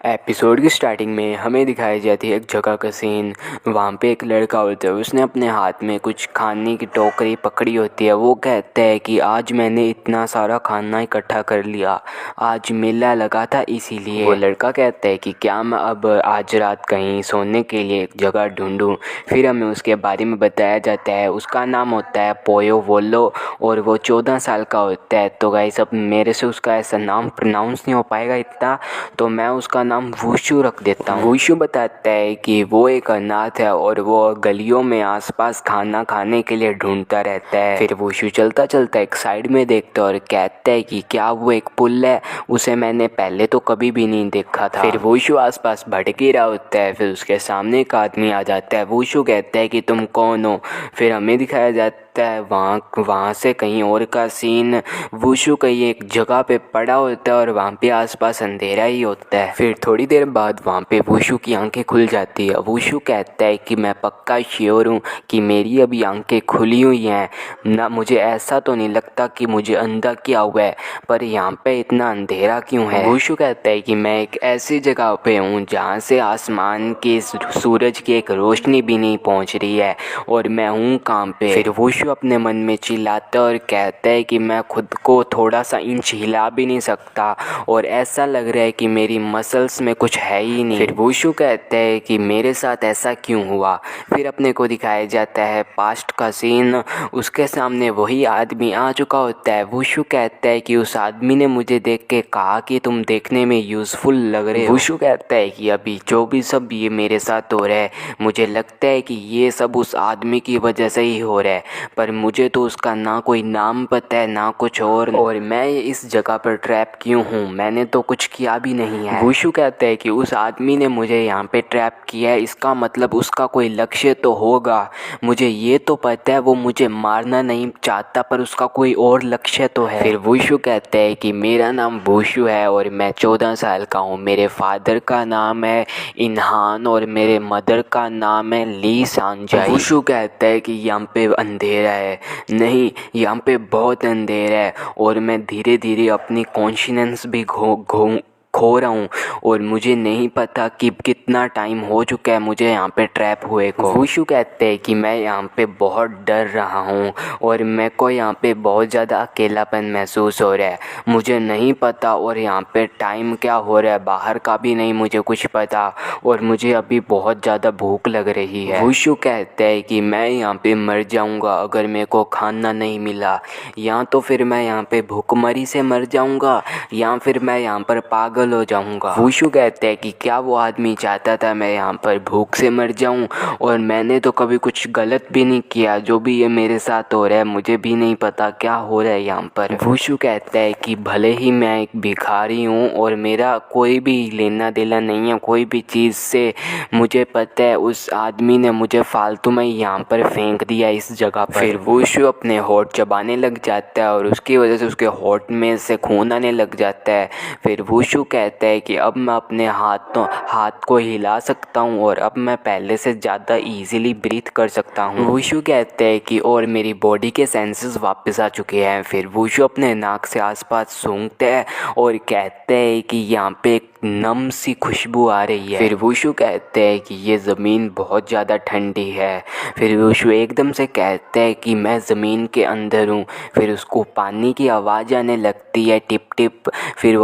Episode की starting में हमें दिखाई जाती है एक जगह का सीन। वहाँ पे एक लड़का होता है, उसने अपने हाथ में कुछ खाने की टोकरी पकड़ी होती है। वो कहता है कि आज मैंने इतना सारा खाना इकट्ठा कर लिया, आज मेला लगा था इसीलिए। वो लड़का कहता है कि क्या मैं अब आज रात कहीं सोने के लिए एक जगह ढूंढूं। फिर हमें उसके बारे में बताया जाता है। उसका नाम होता है पोयो वोलो और वो 14 साल का होता है। तो गाइस, अब मेरे से उसका ऐसा नाम प्रोनाउंस नहीं हो पाएगा इतना, तो मैं उसका नाम वुशु रख देता हूँ। वुशु बताता है कि वो एक अनाथ है और वो गलियों में आसपास खाना खाने के लिए ढूंढता रहता है। फिर वुशु चलता चलता एक साइड में देखता है और कहता है कि क्या वो एक पुल है, उसे मैंने पहले तो कभी भी नहीं देखा था। फिर वुशु आसपास भटक ही रहा होता है। फिर उसके सामने एक आदमी आ जाता है। वुशु कहता है कि तुम कौन हो। फिर हमें दिखाया जाता है वहाँ से कहीं और का सीन। वुशु कहीं एक जगह पे पड़ा होता है और वहाँ पे आसपास अंधेरा ही होता है। फिर थोड़ी देर बाद वहाँ पे वुशु की आंखें खुल जाती है। वुशु कहता है कि मैं पक्का श्योर हूँ कि मेरी अभी आंखें खुली हुई हैं ना, मुझे ऐसा तो नहीं लगता कि मुझे अंधा किया हुआ है, पर यहाँ पे इतना अंधेरा क्यों है। वुशु कहता है कि मैं एक ऐसी जगह पे हूँ जहाँ से आसमान की सूरज की एक रोशनी भी नहीं पहुँच रही है, और मैं हूँ कहाँ पे। फिर वुशु अपने मन में चिल्लाता है और कहता है कि मैं खुद को थोड़ा सा इंच हिला भी नहीं सकता और ऐसा लग रहा है कि मेरी मसल्स में कुछ है ही नहीं। फिर वुशु कहता है कि मेरे साथ ऐसा क्यों हुआ। फिर अपने को दिखाया जाता है पास्ट का सीन। उसके सामने वही आदमी आ चुका होता है। वुशु कहता है कि उस आदमी ने मुझे देख के कहा कि तुम देखने में यूज़फुल लग रहे हो। वुशु कहता है कि अभी जो भी सब ये मेरे साथ हो रहा है, मुझे लगता है कि ये सब उस आदमी की वजह से ही हो रहा है, पर मुझे तो उसका ना कोई नाम पता है ना कुछ और मैं इस जगह पर ट्रैप क्यों हूँ, मैंने तो कुछ किया भी नहीं है। वुशु कहता है कि उस आदमी ने मुझे यहाँ पे ट्रैप किया है, इसका मतलब उसका कोई लक्ष्य तो होगा। मुझे ये तो पता है वो मुझे मारना नहीं चाहता, पर उसका कोई और लक्ष्य तो है। फिर वुशु कहता है कि मेरा नाम वुशु है और मैं 14 साल का हूँ। मेरे फादर का नाम है इनहान और मेरे मदर का नाम है ली सांजाई। वुशु कहता है कि यहाँ पे अंधेरा है, नहीं यहाँ पे बहुत अंधेरा है और मैं धीरे धीरे अपनी कॉन्शियस भी खो रहा हूँ और मुझे नहीं पता कि कितना टाइम हो चुका है मुझे यहाँ पे ट्रैप हुए को। वुशु कहते हैं कि मैं यहाँ पे बहुत डर रहा हूँ और मेरे को यहाँ पे बहुत ज़्यादा अकेलापन महसूस हो रहा है, मुझे नहीं पता और यहाँ पे टाइम क्या हो रहा है बाहर का भी नहीं मुझे कुछ पता, और मुझे अभी बहुत ज़्यादा भूख लग रही है। वुशु कहते हैं कि मैं यहाँ पे मर जाऊँगा अगर मेरे को खाना नहीं मिला, या तो फिर मैं यहाँ पे भूखमरी से मर जाऊँगा या फिर मैं यहाँ पर पागल हो जाऊंगा। वुशु कहते हैं कि क्या वो आदमी चाहता था मैं यहाँ पर भूख से मर जाऊं, और मैंने तो कभी कुछ गलत भी नहीं किया, जो भी ये मेरे साथ हो रहा है मुझे भी नहीं पता क्या हो रहा है यहाँ पर। वुशु कहता है कि भले ही मैं एक भिखारी हूँ और मेरा कोई भी लेना देना नहीं है कोई भी चीज़ से, मुझे पता है उस आदमी ने मुझे फालतू में यहाँ पर फेंक दिया इस जगह पर। फिर वुशु अपने होठ चबाने लग जाता है और उसकी वजह से उसके होठ में से खून आने लग जाता है। फिर वुशु कहता है कि अब मैं अपने हाथ को हिला सकता हूँ और अब मैं पहले से ज़्यादा इजीली ब्रीथ कर सकता हूँ। वुशु कहते हैं कि और मेरी बॉडी के सेंसेस वापस आ चुके हैं। फिर वुशु अपने नाक से आसपास सूंघते हैं और कहते हैं कि यहाँ पे एक नम सी खुशबू आ रही है। फिर वुशु कहते हैं कि ये ज़मीन बहुत ज़्यादा ठंडी है। फिर वुशु एकदम से कहते हैं कि मैं ज़मीन के अंदर हूँ। फिर उसको पानी की आवाज़ आने लगती है, टिप टिप। फिर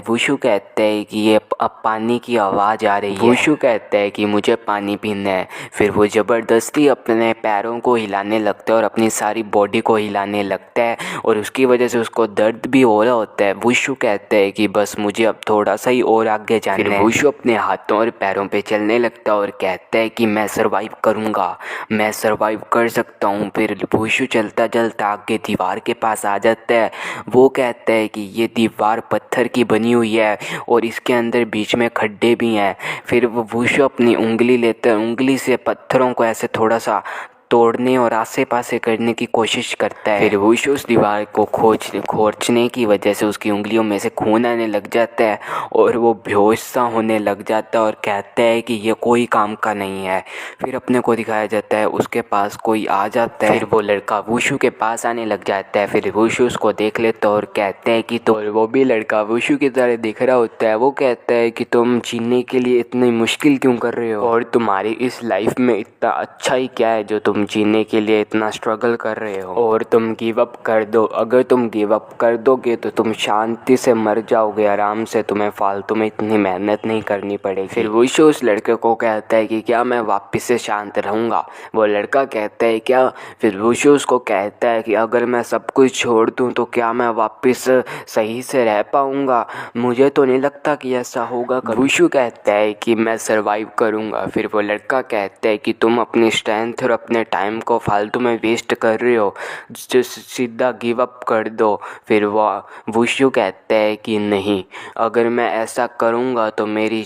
वुशु कहते हैं कि ये अब पानी की आवाज़ आ रही है। वुशु कहते हैं कि मुझे पानी पीना है। फिर वो ज़बरदस्ती अपने पैरों को हिलाने लगता है और अपनी सारी बॉडी को हिलाने लगता है और उसकी वजह से उसको दर्द भी हो रहा होता है। वुशु कहते हैं कि बस मुझे अब थोड़ा सा ही और आगे जाना है। फिर वुशु अपने हाथों और पैरों पे चलने लगता है और कहता है कि मैं सर्वाइव करूँगा, मैं सर्वाइव कर सकता हूँ। फिर वुशु चलता चलता आगे दीवार के पास आ जाता है। वो कहता है कि ये दीवार पत्थर की बनी हुई है और इसके अंदर बीच में खड्डे भी हैं। फिर वो वुशु अपनी उंगली लेता है, उंगली से पत्थरों को ऐसे थोड़ा सा तोड़ने और आसे पासे करने की कोशिश करता है। फिर वुशु उस दीवार को खरोंचने की वजह से उसकी उंगलियों में से खून आने लग जाता है और वो बेहोश सा होने लग जाता है और कहता है कि ये कोई काम का नहीं है। फिर अपने को दिखाया जाता है उसके पास कोई आ जाता है। फिर वो लड़का वुशु के पास आने लग जाता है। फिर वुशु उसको देख लेता है और कहता है कि तो वो भी लड़का वुशु की तरह दिख रहा होता है। वो कहता है कि तुम जीने के लिए इतनी मुश्किल क्यों कर रहे हो और तुम्हारी इस लाइफ में इतना अच्छा ही क्या है जो तुम जीने के लिए इतना स्ट्रगल कर रहे हो और तुम गिव अप कर दो। अगर तुम गिव अप कर दोगे तो तुम शांति से मर जाओगे आराम से, तुम्हें फालतू में इतनी मेहनत नहीं करनी पड़ेगी। फिर वुशु उस लड़के को कहता है कि क्या मैं वापस से शांत रहूँगा। वो लड़का कहता है क्या। फिर वुशु उसको कहता है कि अगर मैं सब कुछ छोड़ दूँ तो क्या मैं वापस सही से रह पाऊँगा। मुझे तो नहीं लगता कि ऐसा होगा। वुशु कहता है कि मैं सर्वाइव करूँगा। फिर वो लड़का कहता है कि तुम अपनी स्ट्रेंथ और अपने टाइम को फालतू में वेस्ट कर रहे हो, जो सीधा गिव अप कर दो। फिर वो वुशु कहता है कि नहीं, अगर मैं ऐसा करूँगा तो मेरे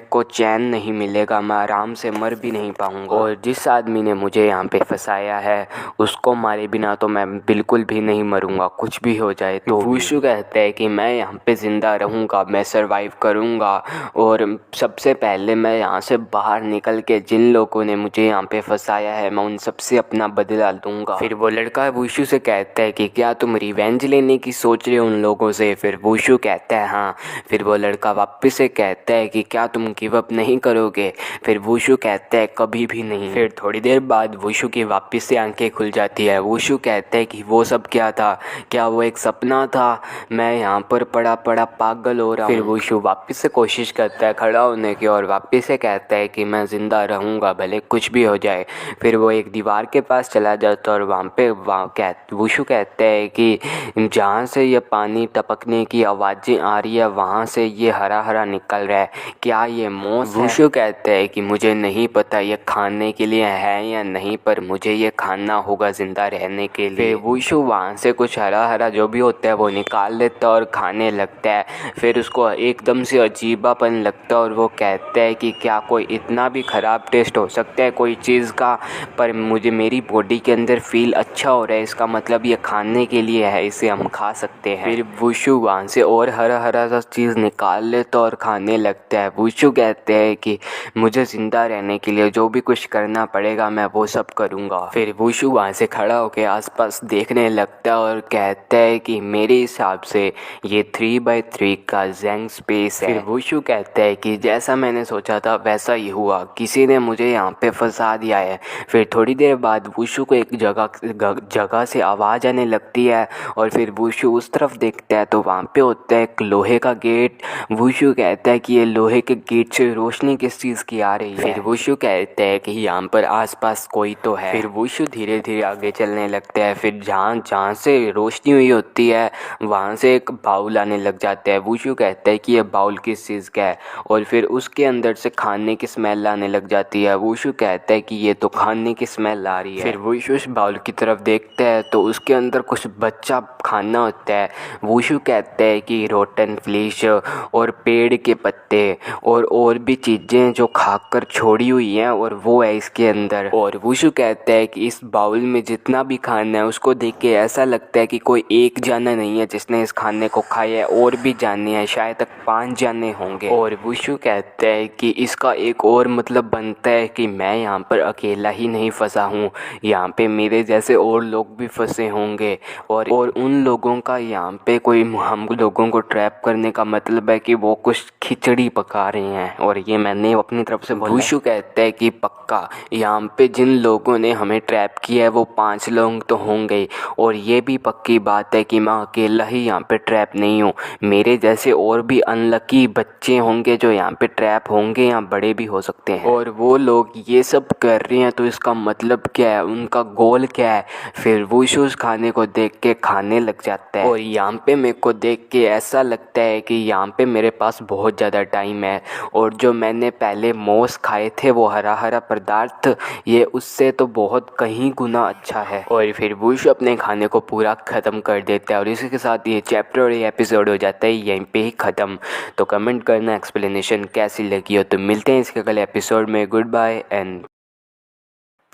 को चैन नहीं मिलेगा, मैं आराम से मर भी नहीं पाऊँगा और जिस आदमी ने मुझे यहाँ पे फंसाया है उसको मारे बिना तो मैं बिल्कुल भी नहीं मरूँगा, कुछ भी हो जाए। तो वुशु कहता है कि मैं यहाँ पे ज़िंदा रहूँगा, मैं सर्वाइव करूँगा और सबसे पहले मैं यहाँ से बाहर निकल के जिन लोगों ने मुझे यहाँ पे फंसाया है मैं उन सबसे अपना बदला लूँगा। फिर वो लड़का वुशु से कहता है कि क्या तुम रिवेंज लेने की सोच रहे हो उन लोगों से। फिर वुशु कहता है हाँ। फिर वो लड़का वापस से कहता है कि क्या तुम गिव अप नहीं करोगे। फिर वुशु कहता है कभी भी नहीं। फिर थोड़ी देर बाद वुशु की वापस से आंखें खुल जाती है। वुशु कहता है कि वो सब क्या था, क्या वो एक सपना था, मैं यहाँ पर पड़ा पड़ा पागल हो रहा हूँ। फिर वुशु वापस से कोशिश करता है खड़ा होने की और वापस से कहता है कि मैं ज़िंदा रहूँगा भले कुछ भी हो जाए। फिर वो एक दीवार के पास चला जाता है और वुशु कहता है कि जहाँ से ये पानी टपकने की आवाज़ें आ रही है वहाँ से ये हरा हरा निकल रहा है, क्या ये मोस है। वुशु कहता है कि मुझे नहीं पता ये खाने के लिए है या नहीं, पर मुझे ये खाना होगा ज़िंदा रहने के लिए। फिर वुशु वहाँ से कुछ हरा हरा जो भी होता है वो निकाल लेता है और खाने लगता है। फिर उसको एकदम से अजीबापन लगता है और वो कहता है कि क्या कोई इतना भी ख़राब टेस्ट हो सकता है कोई चीज़ का, पर मुझे मेरी बॉडी के अंदर फील अच्छा हो रहा है, इसका मतलब ये खाने के लिए है, इसे हम खा सकते हैं। फिर वुशु वहाँ से और हरा हरा सा चीज़ निकाल लेता और खाने लगता है। वुशु कहते हैं कि मुझे ज़िंदा रहने के लिए जो भी कुछ करना पड़ेगा मैं वो सब करूँगा। फिर वुशु वहाँ से खड़ा होकर आसपास देखने लगता है और कहता है कि मेरे हिसाब से ये 3x3 का ज़ेंग स्पेस है। फिर वुशु कहता है कि जैसा मैंने सोचा था वैसा ही हुआ, किसी ने मुझे यहाँ पे फंसा दिया है। फिर थोड़ी देर बाद वुशु को एक जगह से आवाज़ आने लगती है और फिर वुशु उस तरफ देखता है तो वहाँ पे होता है एक लोहे का गेट। वुशु कहता है कि ये लोहे के गेट से रोशनी किस चीज़ की आ रही है। फिर वुशु कहता है कि यहाँ पर आसपास कोई तो है। फिर वुशु धीरे धीरे आगे चलने लगता है। फिर जहाँ से रोशनी हुई होती है वहाँ से एक बाउल आने लग जाता है। वुशु कहता है कि ये बाउल किस चीज़ का है और फिर उसके अंदर से खाने की स्मेल आने लग जाती है। वुशु कहता है कि ये तो खाने की स्मेल आ रही है। फिर वुशु उस बाउल की तरफ देखता है तो उसके अंदर कुछ बच्चा खाना होता है। वुशु कहता है कि रोटन फ्लिश और पेड़ के पत्ते और भी चीज़ें जो खाकर छोड़ी हुई हैं और वो है इसके अंदर। और वुशु कहता है कि इस बाउल में जितना भी खाना है उसको देख के ऐसा लगता है कि कोई एक जाना नहीं है जिसने इस खाने को खाया है, और भी जाने हैं, शायद तक 5 जाने होंगे। और वुशु कहता है कि इसका एक और मतलब बनता है कि मैं यहाँ पर अकेला ही नहीं फंसा हूँ, यहाँ पे मेरे जैसे और लोग भी फंसे होंगे और उन लोगों का यहाँ पे कोई हम लोगों को ट्रैप करने का मतलब है कि वो कुछ खिचड़ी पका रहे हैं और ये मैंने अपनी तरफ से बोला। वुशु कहता है कि पक्का यहाँ पे जिन लोगों ने हमें ट्रैप किया है वो 5 लोग तो होंगे और ये भी पक्की बात है कि मैं अकेला ही यहाँ पे ट्रैप नहीं हूँ, मेरे जैसे और भी अनलकी बच्चे होंगे जो यहाँ पे ट्रैप होंगे या बड़े भी हो सकते हैं और वो लोग ये सब कर रहे हैं तो इसका मतलब क्या है, उनका गोल क्या है। फिर वुशु उस खाने को देख के खाने लग जाता है और यहाँ पे मेरे को देख के ऐसा लगता है कि यहाँ पे मेरे पास बहुत ज़्यादा टाइम है और जो मैंने पहले मोस खाए थे वो हरा हरा पदार्थ ये उससे तो बहुत कहीं गुना अच्छा है। और फिर वुशु अपने खाने को पूरा ख़त्म कर देता है और इसी के साथ ये चैप्टर और ये एपिसोड हो जाता है यहीं पे ही ख़त्म। तो कमेंट करना एक्सप्लेनेशन कैसी लगी हो। तो मिलते हैं इसके अगले एपिसोड में। गुड बाय एंड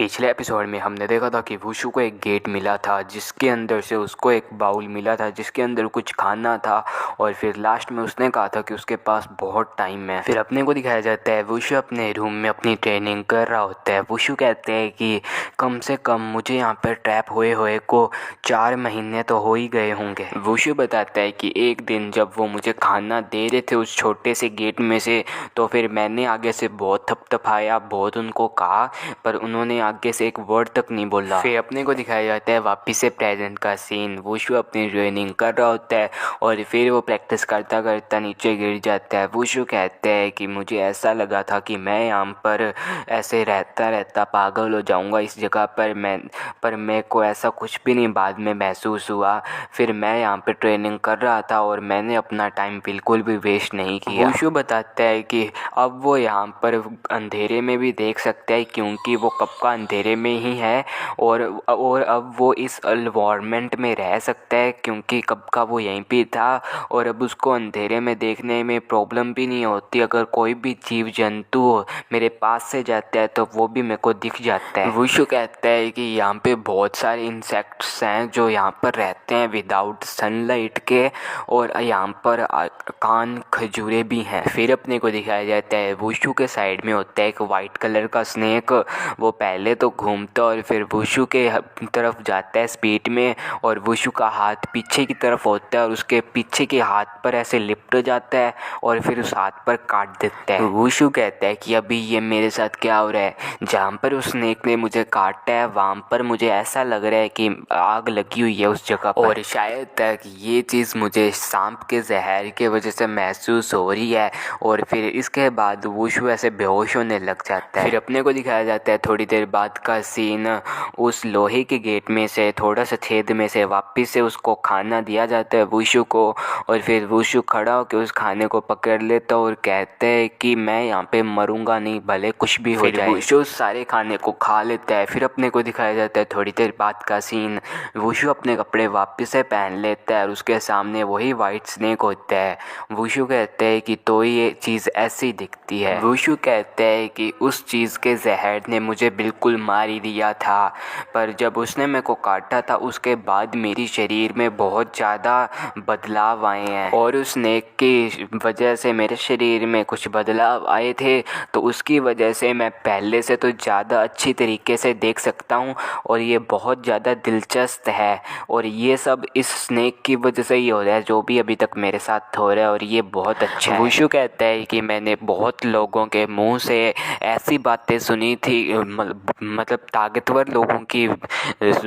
पिछले एपिसोड में हमने देखा था कि वुशु को एक गेट मिला था जिसके अंदर से उसको एक बाउल मिला था जिसके अंदर कुछ खाना था और फिर लास्ट में उसने कहा था कि उसके पास बहुत टाइम है। फिर अपने को दिखाया जाता है वुशु अपने रूम में अपनी ट्रेनिंग कर रहा होता है। वुशु कहते हैं कि कम से कम मुझे यहाँ पर ट्रैप हुए को 4 महीने तो हो ही गए होंगे। वुशु बताता है कि एक दिन जब वो मुझे खाना दे रहे थे उस छोटे से गेट में से, तो फिर मैंने आगे से बहुत थपथपाया, बहुत उनको कहा, पर उन्होंने आगे से एक वर्ड तक नहीं बोला। फिर अपने को दिखाया जाता है वापिस से प्रेजेंट का सीन। वुशु अपनी ट्रेनिंग कर रहा होता है और फिर वो प्रैक्टिस करता करता नीचे गिर जाता है। वुशु कहते हैं कि मुझे ऐसा लगा था कि मैं यहाँ पर ऐसे रहता रहता पागल हो जाऊँगा इस जगह पर, मेरे को ऐसा कुछ भी नहीं बाद में महसूस हुआ। फिर मैं यहाँ पर ट्रेनिंग कर रहा था और मैंने अपना टाइम बिल्कुल भी वेस्ट नहीं किया। वुशु बताता है कि अब वो यहाँ पर अंधेरे में भी देख सकता है क्योंकि वो कब का अंधेरे में ही है और अब वो इस एनवायरनमेंट में रह सकता है क्योंकि कब का वो यहीं पे था और अब उसको अंधेरे में देखने में प्रॉब्लम भी नहीं होती। अगर कोई भी जीव जंतु मेरे पास से जाता है तो वो भी मेरे को दिख जाता है। वुशु कहता है कि यहाँ पे बहुत सारे इंसेक्ट्स हैं जो यहाँ पर रहते हैं विदाउट सनलाइट के और यहाँ पर कान खजूरे भी हैं। फिर अपने को दिखाया जाता है वुशु के साइड में होता है एक वाइट कलर का स्नेक। वो पहले तो घूमता और फिर वुशु के तरफ जाता है स्पीड में और वुशु का हाथ पीछे की तरफ होता है और उसके पीछे के हाथ पर ऐसे लिपट जाता है और फिर उस हाथ पर काट देता है। वुशु कहता है कि अभी ये मेरे साथ क्या हो रहा है, जहाँ पर उस स्नेक ने मुझे काटा है वहाँ पर मुझे ऐसा लग रहा है कि आग लगी हुई है उस जगह पर और शायद तक ये चीज़ मुझे सांप के जहर के वजह से महसूस हो रही है। और फिर इसके बाद वुशु ऐसे बेहोश होने लग जाता है। फिर अपने को दिखाया जाता है थोड़ी देर बाद का सीन। उस लोहे के गेट में से थोड़ा सा छेद में से वापस से उसको खाना दिया जाता है वुशु को और फिर वुशु खड़ा होकर उस खाने को पकड़ लेता और कहते हैं कि मैं यहाँ पे मरूंगा नहीं भले कुछ भी हो जाए। वुशु उस सारे खाने को खा लेता है। फिर अपने को दिखाया जाता है थोड़ी देर बाद का सीन। वुशु अपने कपड़े वापस से पहन लेता है और उसके सामने वही वाइट स्नेक होता है। वुशु कहते हैं कि तो ये चीज़ ऐसी दिखती है। वुशु कहते हैं कि उस चीज़ के जहर ने मुझे बिल्कुल मार ही दिया था, पर जब उसने मेरे को काटा था उसके बाद मेरी शरीर में बहुत ज़्यादा बदलाव आए हैं और उस स्नेक की वजह से मेरे शरीर में कुछ बदलाव आए थे, तो उसकी वजह से मैं पहले से तो ज़्यादा अच्छी तरीके से देख सकता हूँ और ये बहुत ज़्यादा दिलचस्प है और ये सब इस स्नेक की वजह से ही हो रहा है जो भी अभी तक मेरे साथ हो रहा है और ये बहुत अच्छा है। वुशु कहता है कि मैंने बहुत लोगों के मुंह से ऐसी बातें सुनी थी, मतलब ताकतवर लोगों की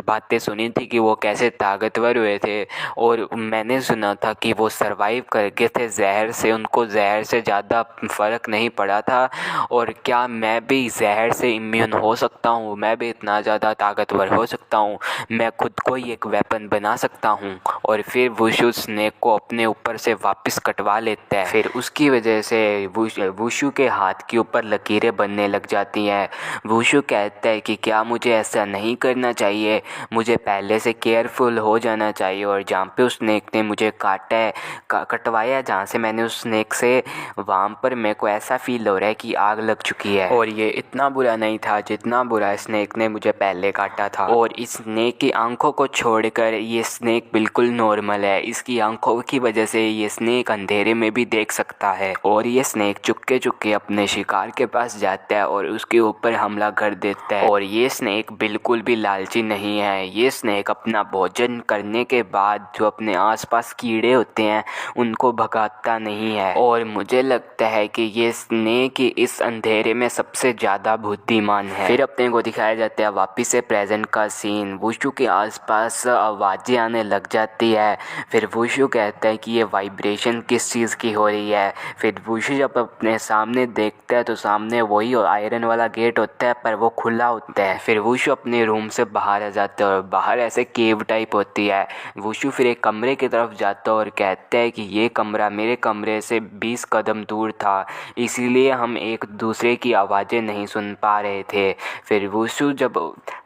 बातें सुनी थी कि वो कैसे ताकतवर हुए थे और मैंने सुना था कि वो सरवाइव करके थे जहर से, उनको जहर से ज़्यादा फ़र्क नहीं पड़ा था और क्या मैं भी जहर से इम्यून हो सकता हूँ, मैं भी इतना ज़्यादा ताकतवर हो सकता हूँ, मैं खुद को ही एक वेपन बना सकता हूँ। और फिर वुशु स्नेक को अपने ऊपर से वापस कटवा लेता है। फिर उसकी वजह से वुशु के हाथ के ऊपर लकीरें बनने लग जाती हैं। वुशु कहता है कि क्या मुझे ऐसा नहीं करना चाहिए, मुझे पहले से केयरफुल हो जाना चाहिए और जहाँ पे उस स्नेक ने मुझे काटा है कटवाया जहाँ से मैंने उस स्नेक से, वहाँ पर मेरे को ऐसा फील हो रहा है कि आग लग चुकी है और ये इतना बुरा नहीं था जितना बुरा स्नेक ने मुझे पहले काटा था। और इस स्नेक की आंखों को छोड़कर ये स्नेक बिल्कुल नॉर्मल है। इसकी आंखों की वजह से ये स्नेक अंधेरे में भी देख सकता है और ये स्नेक चुपके चुपके अपने शिकार के पास जाता है और उसके ऊपर हमला कर देता है। और ये स्नेक बिल्कुल भी लालची नहीं है। ये स्नेक अपना भोजन करने के बाद जो अपने आसपास कीड़े होते हैं उनको भगाता नहीं है और मुझे लगता है कि ये स्नेक ही इस अंधेरे में सबसे ज़्यादा बुद्धिमान है। फिर अपने को दिखाया जाता है वापिस से प्रेजेंट का सीन। वुशु के आसपास आवाज़ें आने लग जाती है। फिर वुशु कहता है कि ये वाइब्रेशन किस चीज़ की हो रही है। फिर वुशु जब अपने सामने देखता है तो सामने वही आयरन वाला गेट होता है पर वो खुला होता है। फिर वुशु अपने रूम से बाहर आ जाता है और बाहर ऐसे केव टाइप होती है। वुशु फिर एक कमरे की तरफ जाता है और कहता है कि ये कमरा मेरे कमरे से 20 कदम दूर था, इसीलिए हम एक दूसरे की आवाज़ें नहीं सुन पा रहे थे। फिर वुशु जब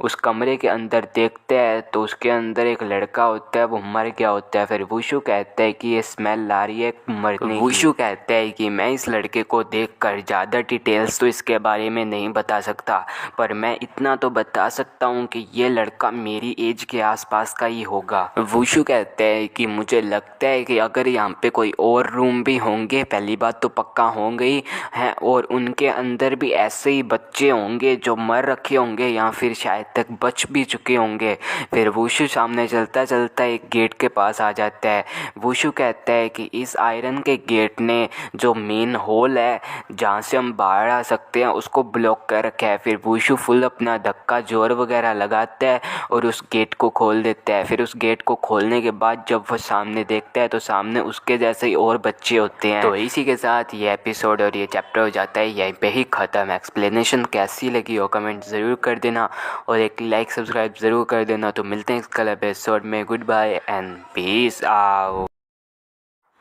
उस कमरे के अंदर देखता है तो उसके अंदर एक लड़का होता है, वो मर गया होता है। फिर वुशु कहता है कि ये स्मेल आ रही है मरने की। वुशु कहता है कि मैं इस लड़के को देखकर ज़्यादा डिटेल्स तो इसके बारे में नहीं बता सकता, पर मैं इतना तो बता सकता हूँ कि ये लड़का मेरी एज के आसपास का ही होगा। वुशु कहते हैं कि मुझे लगता है कि अगर यहाँ पे कोई और रूम भी होंगे, पहली बात तो पक्का होंगे ही हैं, और उनके अंदर भी ऐसे ही बच्चे होंगे जो मर रखे होंगे या फिर शायद तक बच भी चुके होंगे। फिर वुशु सामने चलता चलता एक गेट के पास आ जाता है। वुशु कहता है कि इस आयरन के गेट ने जो मेन होल है जहाँ से हम बाहर आ सकते हैं उसको ब्लॉक कर रखा है। फिर वुशु फुल अपना धक्का जोर वगैरह लगाता है और उस गेट को खोल देता है। फिर उस गेट को खोलने के बाद जब वो सामने देखता है तो सामने उसके जैसे ही और बच्चे होते हैं। तो इसी के साथ ये एपिसोड और ये चैप्टर हो जाता है यहीं पे ही ख़त्म। एक्सप्लेनेशन कैसी लगी हो कमेंट ज़रूर कर देना और एक लाइक सब्सक्राइब ज़रूर कर देना। तो मिलते हैं इस कल एपिसोड में। Goodbye and peace out.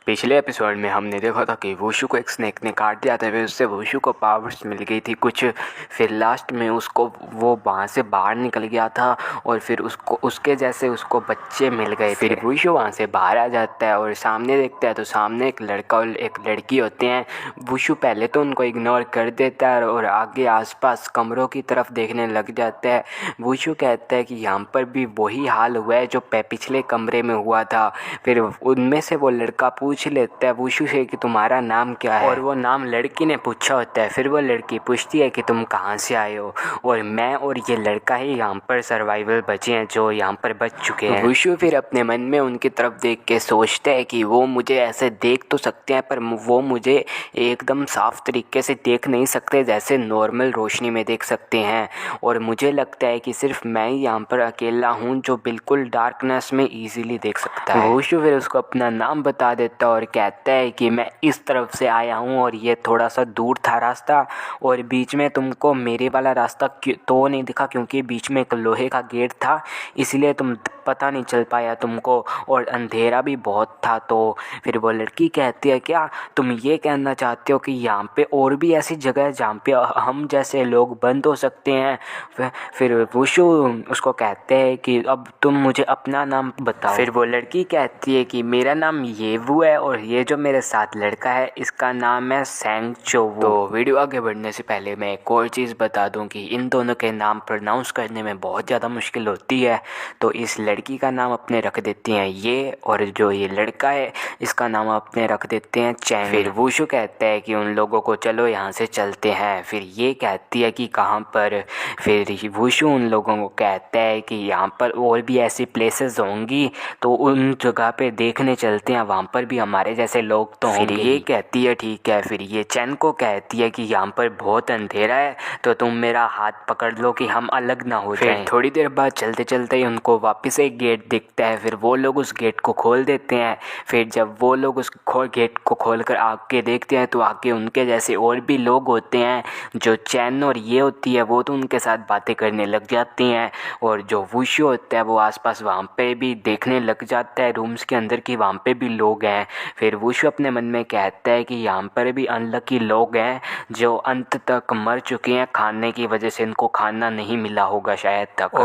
पिछले एपिसोड में हमने देखा था कि वुशु को एक स्नेक ने काट दिया था, फिर उससे वुशु को पावर्स मिल गई थी कुछ। फिर लास्ट में उसको वो वहाँ से बाहर निकल गया था और फिर उसके जैसे उसको बच्चे मिल गए। फिर वुशु वहाँ से बाहर आ जाता है और सामने देखता है तो सामने एक लड़का और एक लड़की होते हैं। वुशु पहले तो उनको इग्नोर कर देता है और आगे आसपास कमरों की तरफ देखने लग जाता है। वुशु कहता है कि यहाँ पर भी वही हाल हुआ है जो पिछले कमरे में हुआ था। फिर उनमें से वो लड़का पूछ लेता है वुशु से कि तुम्हारा नाम क्या है, और वो नाम लड़की ने पूछा होता है। फिर वो लड़की पूछती है कि तुम कहाँ से आए हो, और मैं और ये लड़का ही यहाँ पर सर्वाइवल बचे हैं जो यहाँ पर बच चुके हैं। वुशु फिर अपने मन में उनकी तरफ देख के सोचता है कि वो मुझे ऐसे देख तो सकते हैं पर वो मुझे एकदम साफ तरीके से देख नहीं सकते जैसे नॉर्मल रोशनी में देख सकते हैं, और मुझे लगता है कि सिर्फ मैं ही यहाँ पर अकेला हूँ जो बिल्कुल डार्कनेस में ईजिली देख सकता है। वुशु फिर उसको अपना नाम बता देता और कहता है कि मैं इस तरफ से आया हूँ और ये थोड़ा सा दूर था रास्ता, और बीच में तुमको मेरे वाला रास्ता तो नहीं दिखा क्योंकि बीच में एक लोहे का गेट था, इसलिए तुम पता नहीं चल पाया तुमको, और अंधेरा भी बहुत था। तो फिर वो लड़की कहती है क्या तुम ये कहना चाहते हो कि यहाँ पे और भी ऐसी जगह है जहाँ पे हम जैसे लोग बंद हो सकते हैं। फिर वुशु उसको कहते हैं कि अब तुम मुझे अपना नाम बताओ। फिर वो लड़की कहती है कि मेरा नाम येवु है और ये जो मेरे साथ लड़का है इसका नाम है सेंगचोवु। तो वीडियो आगे बढ़ने से पहले मैं एक और चीज़ बता दूं कि इन दोनों के नाम प्रोनाउंस करने में बहुत ज़्यादा मुश्किल होती है, तो इस लड़की का नाम अपने रख देते हैं ये, और जो ये लड़का है इसका नाम अपने रख देते हैं चैंग। फिर वुशु कहता है कि उन लोगों को चलो यहाँ से चलते हैं। फिर ये कहती है कि कहाँ पर। फिर वुशु उन लोगों को कहता है कि यहाँ पर और भी ऐसी प्लेसेस होंगी तो उन जगह पे देखने चलते हैं, वहाँ पर भी हमारे जैसे लोग तो होंगे। फिर ये कहती है ठीक है। फिर ये चैन को कहती है कि यहाँ पर बहुत अंधेरा है तो तुम मेरा हाथ पकड़ लो कि हम अलग ना हो जाएं। थोड़ी देर बाद चलते चलते ही उनको वापस एक गेट दिखता है। फिर वो लोग उस गेट को खोल देते हैं। फिर जब वो लोग उस गेट को खोल कर आगे देखते हैं तो आगे उनके जैसे और भी लोग होते हैं। जो चैन और ये होती है वो तो उनके साथ बातें करने लग जाती हैं, और जो वुशु होता है वो आसपास वहाँ पे भी देखने लग जाता है रूम्स के अंदर कि वहाँ पे भी लोग हैं। फिर वुशु अपने मन में कहता है कि यहाँ पर भी अनलकी लोग हैं जो अंत तक मर चुके हैं, खाने की वजह से इनको खाना नहीं मिला होगा शायद तक,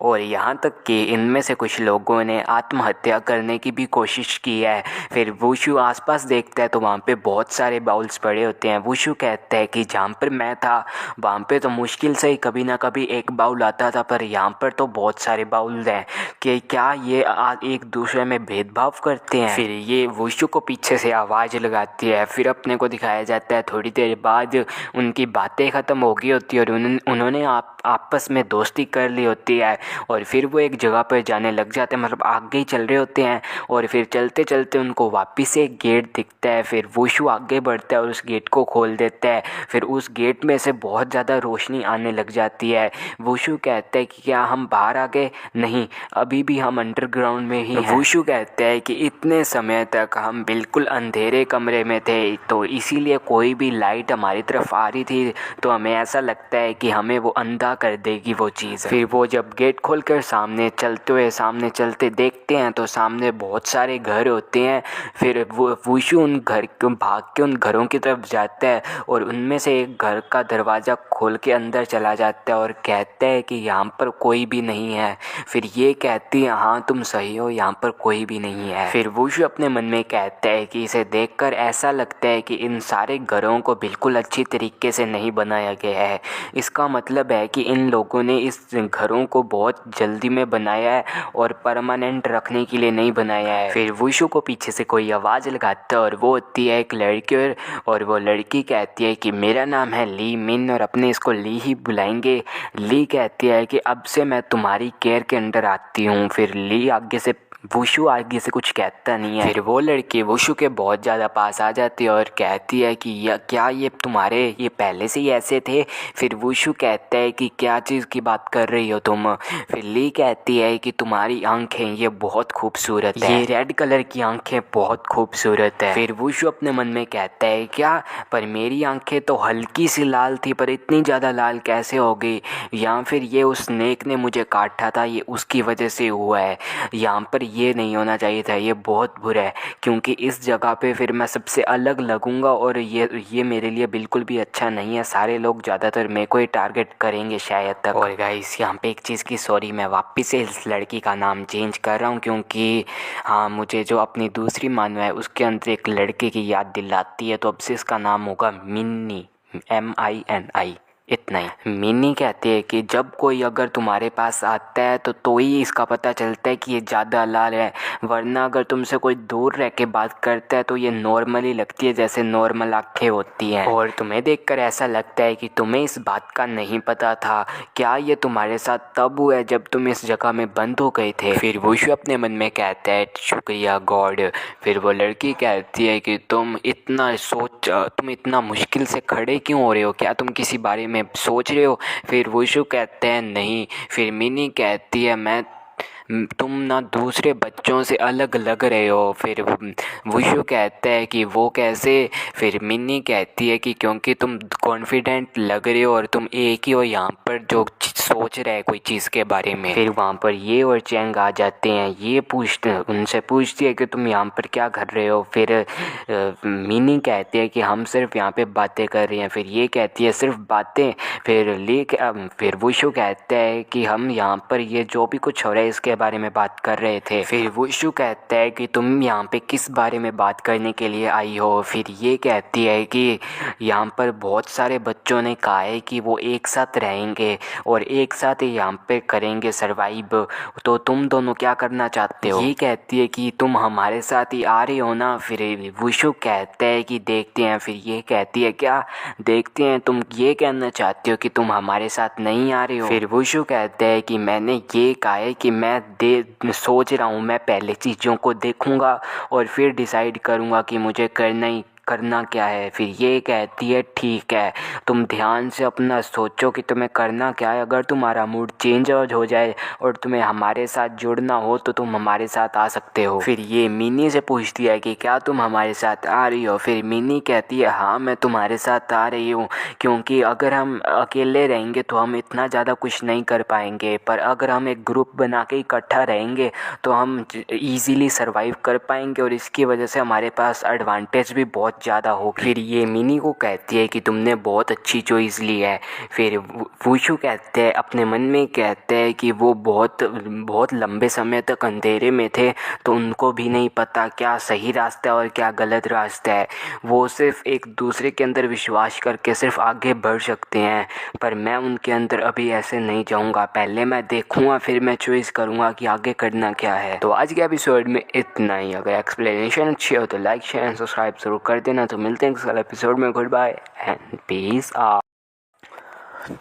और यहाँ तक कि इनमें से कुछ लोगों ने आत्महत्या करने की भी कोशिश की है। फिर वुशु आसपास देखता है तो वहाँ पे बहुत सारे बाउल्स पड़े होते हैं। वुशु कहता है कि जहाँ पर मैं था वहाँ पे तो मुश्किल से ही कभी ना कभी एक बाउल आता था, पर यहाँ पर तो बहुत सारे बाउल हैं कि क्या ये एक दूसरे में भेदभाव करते हैं। फिर ये वुशु को पीछे से आवाज़ लगाती है। फिर अपने को दिखाया जाता है थोड़ी देर बाद उनकी बातें ख़त्म हो गई होती है और उन्होंने आपस में दोस्ती कर ली होती है, और फिर वो एक जगह पर जाने लग जाते हैं, मतलब आगे ही चल रहे होते हैं। और फिर चलते चलते उनको वापस से एक गेट दिखता है। फिर वुशु आगे बढ़ता है और उस गेट को खोल देता है। फिर उस गेट में से बहुत ज़्यादा रोशनी आने लग जाती है। वुशु कहता है कि क्या हम बाहर आ गए? नहीं, अभी भी हम अंडरग्राउंड में ही हैं। वुशु कहता है कि इतने समय तक हम बिल्कुल अंधेरे कमरे में थे, तो इसीलिए कोई भी लाइट हमारी तरफ आ रही थी तो हमें ऐसा लगता है कि हमें वो अंधा कर देगी वो चीज़। फिर वो जब गेट गेट खोलकर सामने चलते देखते हैं तो सामने बहुत सारे घर होते हैं। फिर वुशु उन घर को भाग के उन घरों की तरफ जाता है और उनमें से एक घर का दरवाज़ा खोल के अंदर चला जाता है और कहता है कि यहाँ पर कोई भी नहीं है। फिर ये कहती है हाँ तुम सही हो, यहाँ पर कोई भी नहीं है। फिर वुशु अपने मन में कहता है कि इसे देखकर ऐसा लगता है कि इन सारे घरों को बिल्कुल अच्छी तरीके से नहीं बनाया गया है। इसका मतलब है कि इन लोगों ने इस घरों को बहुत जल्दी में बनाया है और परमानेंट रखने के लिए नहीं बनाया है। फिर वुशु को पीछे से कोई आवाज़ लगाता है और वो होती है एक लड़की और वो लड़की कहती है कि मेरा नाम है ली मिन और अपने इसको ली ही बुलाएंगे। ली कहती है कि अब से मैं तुम्हारी केयर के अंडर आती हूँ। फिर ली वुशु आगे से कुछ कहता नहीं है। फिर वो लड़की वुशु के बहुत ज़्यादा पास आ जाती है और कहती है कि क्या ये पहले से ही ऐसे थे। फिर वुशु कहता है कि क्या चीज़ की बात कर रही हो तुम। फिर ली कहती है कि तुम्हारी आंखें ये बहुत खूबसूरत है, ये रेड कलर की आंखें बहुत खूबसूरत है। फिर वुशु अपने मन में कहता है क्या, पर मेरी आंखें तो हल्की सी लाल थी पर इतनी ज़्यादा लाल कैसे हो गई, या फिर ये उस स्नेक ने मुझे काटा था, ये उसकी वजह से हुआ है। यहाँ पर ये नहीं होना चाहिए था, ये बहुत बुरा है क्योंकि इस जगह पे फिर मैं सबसे अलग लगूंगा और ये मेरे लिए बिल्कुल भी अच्छा नहीं है। सारे लोग ज़्यादातर मेरे को ही टारगेट करेंगे शायद तक। और गाइस यहाँ पे एक चीज़ की सॉरी, मैं वापस से इस लड़की का नाम चेंज कर रहा हूँ क्योंकि हाँ मुझे जो अपनी दूसरी मानो है उसके अंदर एक लड़के की याद दिलाती है, तो अब से इसका नाम होगा मिन्नी, MINI, इतना ही। मिनी कहती है कि जब कोई अगर तुम्हारे पास आता है तो ही इसका पता चलता है कि ये ज़्यादा लाल है, वरना अगर तुमसे कोई दूर रह के बात करता है तो ये नॉर्मली लगती है जैसे नॉर्मल आँखें होती हैं। और तुम्हें देखकर ऐसा लगता है कि तुम्हें इस बात का नहीं पता था। क्या ये तुम्हारे साथ तब हुआ है जब तुम इस जगह में बंद हो गए थे। फिर वुशु अपने मन में कहता है शुक्रिया गॉड। फिर वो लड़की कहती है कि तुम इतना मुश्किल से खड़े क्यों हो रहे हो, क्या तुम किसी बारे में सोच रहे हो। फिर वुशु कहते हैं नहीं। फिर मिनी कहती है तुम ना दूसरे बच्चों से अलग लग रहे हो। फिर वुशु कहता है कि वो कैसे। फिर मिनी कहती है कि क्योंकि तुम कॉन्फिडेंट लग रहे हो और तुम एक ही हो यहाँ पर जो सोच रहा है कोई चीज़ के बारे में। फिर वहाँ पर ये और चैंग आ जाते हैं। ये उनसे पूछती है कि तुम यहाँ पर क्या कर रहे हो। फिर मिनी कहती है कि हम सिर्फ यहाँ पे बातें कर रहे हैं। फिर ये कहती है सिर्फ बातें। फिर वुशु कहता है कि हम यहाँ पर ये जो भी कुछ हो रहा है इसके बारे में बात कर रहे थे। फिर वुशु कहता है कि तुम यहाँ पे किस बारे में बात करने के लिए आई हो। फिर ये कहती है कि यहाँ पर बहुत सारे बच्चों ने कहा है कि वो एक साथ रहेंगे और एक साथ ही यहाँ पे करेंगे सरवाइव, तो तुम दोनों क्या करना चाहते हो। ये कहती है कि तुम हमारे साथ ही आ रहे हो ना। फिर वुशु कहता है कि देखते हैं। फिर ये कहती है क्या देखते हैं, तुम ये कहना चाहते हो कि तुम हमारे साथ नहीं आ रहे हो। फिर वुशु कहता है कि मैंने ये कहा है कि मैं सोच रहा हूँ, मैं पहले चीज़ों को देखूँगा और फिर डिसाइड करूँगा कि मुझे करना क्या है। फिर ये कहती है ठीक है, तुम ध्यान से अपना सोचो कि तुम्हें करना क्या है। अगर तुम्हारा मूड चेंज हो जाए और तुम्हें हमारे साथ जुड़ना हो तो तुम हमारे साथ आ सकते हो। फिर ये मिनी से पूछती है कि क्या तुम हमारे साथ आ रही हो। फिर मिनी कहती है हाँ मैं तुम्हारे साथ आ रही हूँ, क्योंकि अगर हम अकेले रहेंगे तो हम इतना ज़्यादा कुछ नहीं कर पाएंगे, पर अगर हम एक ग्रुप बना के इकट्ठा रहेंगे तो हम ईज़िली सर्वाइव कर पाएंगे और इसकी वजह से हमारे पास एडवांटेज भी बहुत ज़्यादा हो। फिर ये मिनी को कहती है कि तुमने बहुत अच्छी चॉइस ली है। फिर वुशु कहते हैं अपने मन में कहते हैं कि वो बहुत लंबे समय तक अंधेरे में थे तो उनको भी नहीं पता क्या सही रास्ता है और क्या गलत रास्ता है। वो सिर्फ एक दूसरे के अंदर विश्वास करके सिर्फ आगे बढ़ सकते हैं, पर मैं उनके अंदर अभी ऐसे नहीं जाऊँगा। पहले मैं देखूँगा फिर मैं चॉइस करूँगा कि आगे करना क्या है। तो आज के एपिसोड में इतना ही। अगर एक्सप्लेनेशन अच्छी हो तो लाइक शेयर एंड सब्सक्राइब जरूर कर देना। तो मिलते हैं अगले एपिसोड में। Goodbye and peace out.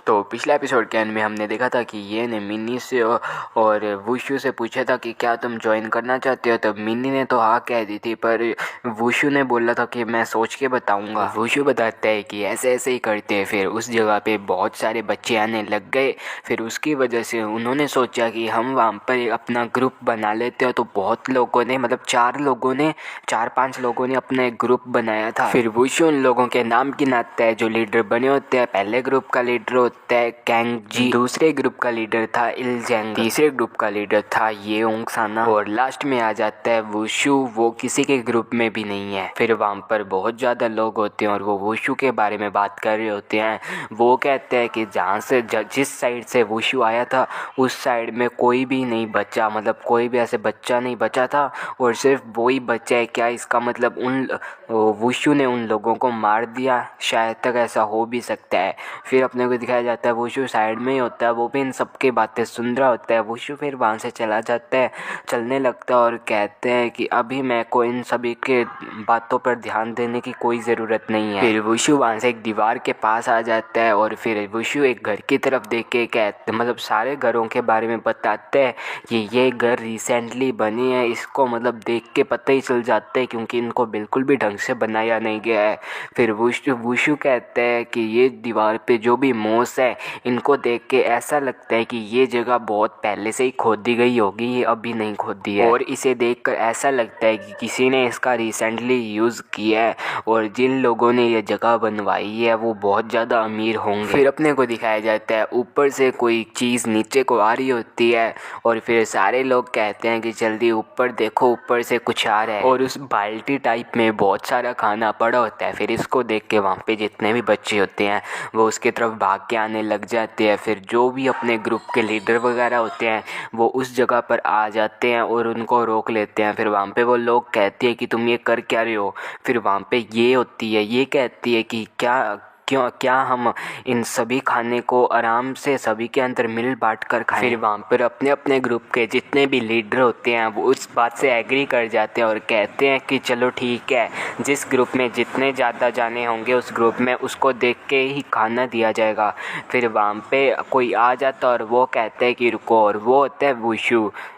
तो पिछले एपिसोड के एंड में हमने देखा था कि ये ने मिनी से और वुशु से पूछा था कि क्या तुम ज्वाइन करना चाहते हो। तो मिनी ने तो हाँ कह दी थी, पर वुशु ने बोला था कि मैं सोच के बताऊंगा। वुशु बताता है कि ऐसे ऐसे ही करते हैं। फिर उस जगह पे बहुत सारे बच्चे आने लग गए। फिर उसकी वजह से उन्होंने सोचा कि हम वहाँ पर अपना ग्रुप बना लेते हो। तो बहुत लोगों ने मतलब 4-5 लोगों ने अपना एक ग्रुप बनाया था। फिर वुशु उन लोगों के नाम गिनाता है जो लीडर बने होते हैं। पहले ग्रुप का लीडर होता है कैंग जी, दूसरे ग्रुप का लीडर था इलजेंग, तीसरे ग्रुप का लीडर था येओंग साना और लास्ट में आ जाता है वुशु। वो किसी के ग्रुप में भी नहीं है। फिर वहाँ पर बहुत ज़्यादा लोग होते हैं और वो वुशु के बारे में बात कर रहे होते हैं। वो कहते हैं कि जहाँ से जिस साइड से वुशु आया था उस साइड में कोई भी नहीं बचा, मतलब कोई भी ऐसे बच्चा नहीं बचा था और सिर्फ वो ही बच्चा है। क्या इसका मतलब उन वुशु ने उन लोगों को मार दिया? शायद तक ऐसा हो भी सकता है। फिर अपने को दिखाया जाता है वुशु साइड में ही होता है, वो भी इन सब की बातें सुन रहा होता है। वुशु फिर वहाँ से चला जाता है, चलने लगता है और कहते हैं कि अभी मेरे को इन सभी के बातों पर ध्यान देने की कोई ज़रूरत नहीं है। फिर वुशु वहाँ से एक दीवार के पास आ जाता है और फिर वुशु एक घर की तरफ देख के कहते, मतलब सारे घरों के बारे में बताते हैं कि ये घर रिसेंटली बनी है। इसको मतलब देख के पता ही चल जाता है क्योंकि इनको बिल्कुल भी ढंग से बनाया नहीं गया है। फिर वुशु कहते हैं कि ये दीवार पे जो भी मोस है इनको देख के ऐसा लगता है कि ये जगह बहुत पहले से ही खोदी गई होगी, ये अभी नहीं खोदी है। और इसे देखकर ऐसा लगता है कि किसी ने इसका रिसेंटली यूज़ किया है और जिन लोगों ने ये जगह बनवाई है वो बहुत ज़्यादा अमीर होंगे। फिर अपने को दिखाया जाता है ऊपर से कोई चीज़ नीचे को आ रही होती है और फिर सारे लोग कहते हैं कि जल्दी ऊपर देखो, ऊपर से कुछ आ रहा है। और उस बाल्टी टाइप में बहुत सारा खाना पड़ा होता है। फिर इसको देख के वहाँ पे जितने भी बच्चे होते हैं वो उसकी तरफ भाग के आने लग जाते हैं। फिर जो भी अपने ग्रुप के लीडर वगैरह होते हैं वो उस जगह पर आ जाते हैं और उनको रोक लेते हैं। फिर वहाँ पे वो लोग कहते हैं कि तुम ये कर क्या रहे हो? फिर वहाँ पे ये होती है, ये कहती है कि क्या हम इन सभी खाने को आराम से सभी के अंदर मिल बांट कर खाएं? फिर वहाँ पर अपने अपने ग्रुप के जितने भी लीडर होते हैं वो उस बात से एग्री कर जाते हैं और कहते हैं कि चलो ठीक है, जिस ग्रुप में जितने ज़्यादा जाने होंगे उस ग्रुप में उसको देख के ही खाना दिया जाएगा। फिर वहाँ पे कोई आ जाता और वो कहते हैं कि रुको, और वो होता है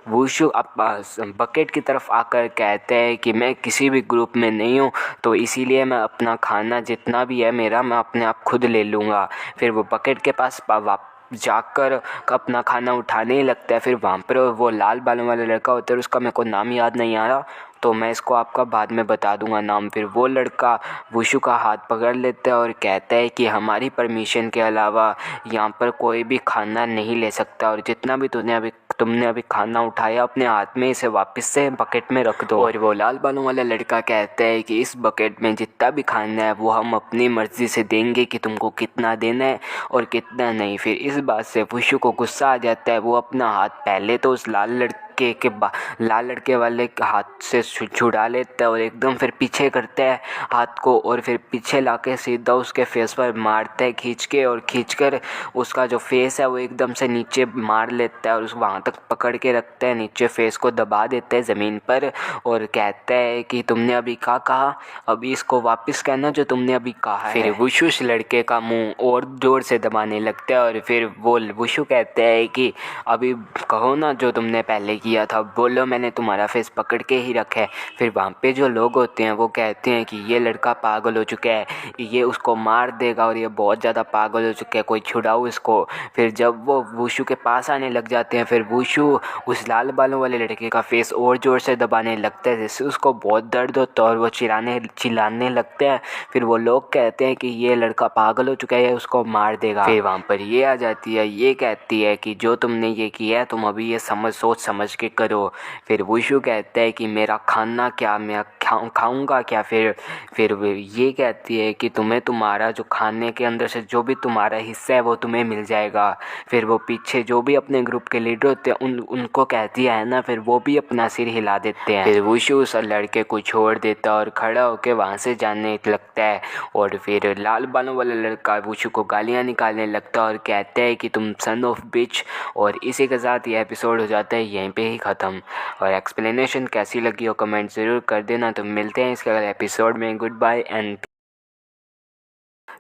वुशु बकेट की तरफ आकर कहते हैं कि मैं किसी भी ग्रुप में नहीं हूँ, तो इसीलिए मैं अपना खाना जितना भी है मेरा मैं अपने आप खुद ले लूँगा। फिर वो बकेट के पास जाकर अपना खाना उठाने ही लगता है। फिर वहाँ पर वो लाल बालों वाला लड़का होता है, उसका मेरे को नाम याद नहीं आ रहा, तो मैं इसको आपका बाद में बता दूंगा नाम। फिर वो लड़का वुशु का हाथ पकड़ लेता है और कहता है कि हमारी परमिशन के अलावा यहाँ पर कोई भी खाना नहीं ले सकता और जितना भी तुमने अभी खाना उठाया अपने हाथ में इसे वापस से बकेट में रख दो। और वो लाल बालों वाला लड़का कहता है कि इस बकेट में जितना भी खाना है वो हम अपनी मर्ज़ी से देंगे कि तुमको कितना देना है और कितना नहीं। फिर इस बात से वुशु को गुस्सा आ जाता है। वो अपना हाथ पहले तो उस लाल लड़के वाले हाथ से छुड़ा लेता है और एकदम फिर पीछे करता है हाथ को और फिर पीछे लाके सीधा उसके फेस पर मारता है खींचकर उसका जो फेस है वो एकदम से नीचे मार लेता है और उस वहाँ तक पकड़ के रखता है, नीचे फेस को दबा देता है ज़मीन पर और कहता है कि तुमने अभी क्या कहा, अभी इसको वापस कहना जो तुमने अभी कहा है। फिर वुशु उस लड़के का मुंह और जोर से दबाने लगता है और फिर वो वुशु कहता है कि अभी कहो ना जो तुमने पहले किया था, बोलो, मैंने तुम्हारा फेस पकड़ के ही रखा है। फिर वहाँ पे जो लोग होते हैं वो कहते हैं कि ये लड़का पागल हो चुका है, ये उसको मार देगा और ये बहुत ज़्यादा पागल हो चुका है, कोई छुड़ाओ इसको। फिर जब वो वुशु के पास आने लग जाते हैं फिर वुशु उस लाल बालों वाले लड़के का फेस और ज़ोर से दबाने लगता है जिससे उसको बहुत दर्द होता है और वो चिल्लाने लगता है। फिर वो लोग कहते हैं कि ये लड़का पागल हो चुका है, उसको मार देगा। फिर वहाँ पर ये आ जाती है, ये कहती है कि जो तुमने ये किया है तुम अभी ये सोच समझ के करो। फिर वुशु कहता है कि मेरा खाना क्या, मैं खाऊंगा क्या? फिर ये कहती है कि तुम्हें तुम्हारा जो खाने के अंदर से जो भी तुम्हारा हिस्सा है वो तुम्हें मिल जाएगा। फिर वो पीछे जो भी अपने ग्रुप के लीडर होते हैं उनको कहती है ना, फिर वो भी अपना सिर हिला देते हैं। फिर वुशु उस लड़के को छोड़ देता और खड़ा होकर वहाँ से जाने लगता है और फिर लाल बालों वाला लड़का वुशु को गालियाँ निकालने लगता है और कहता है कि तुम सन ऑफ बिच। और इसी के साथ ये एपिसोड हो जाता है यहीं पे ही ख़त्म। और एक्सप्लेनेशन कैसी लगी हो कमेंट ज़रूर कर देना। तो मिलते हैं इसके अगले एपिसोड में। Goodbye. एंड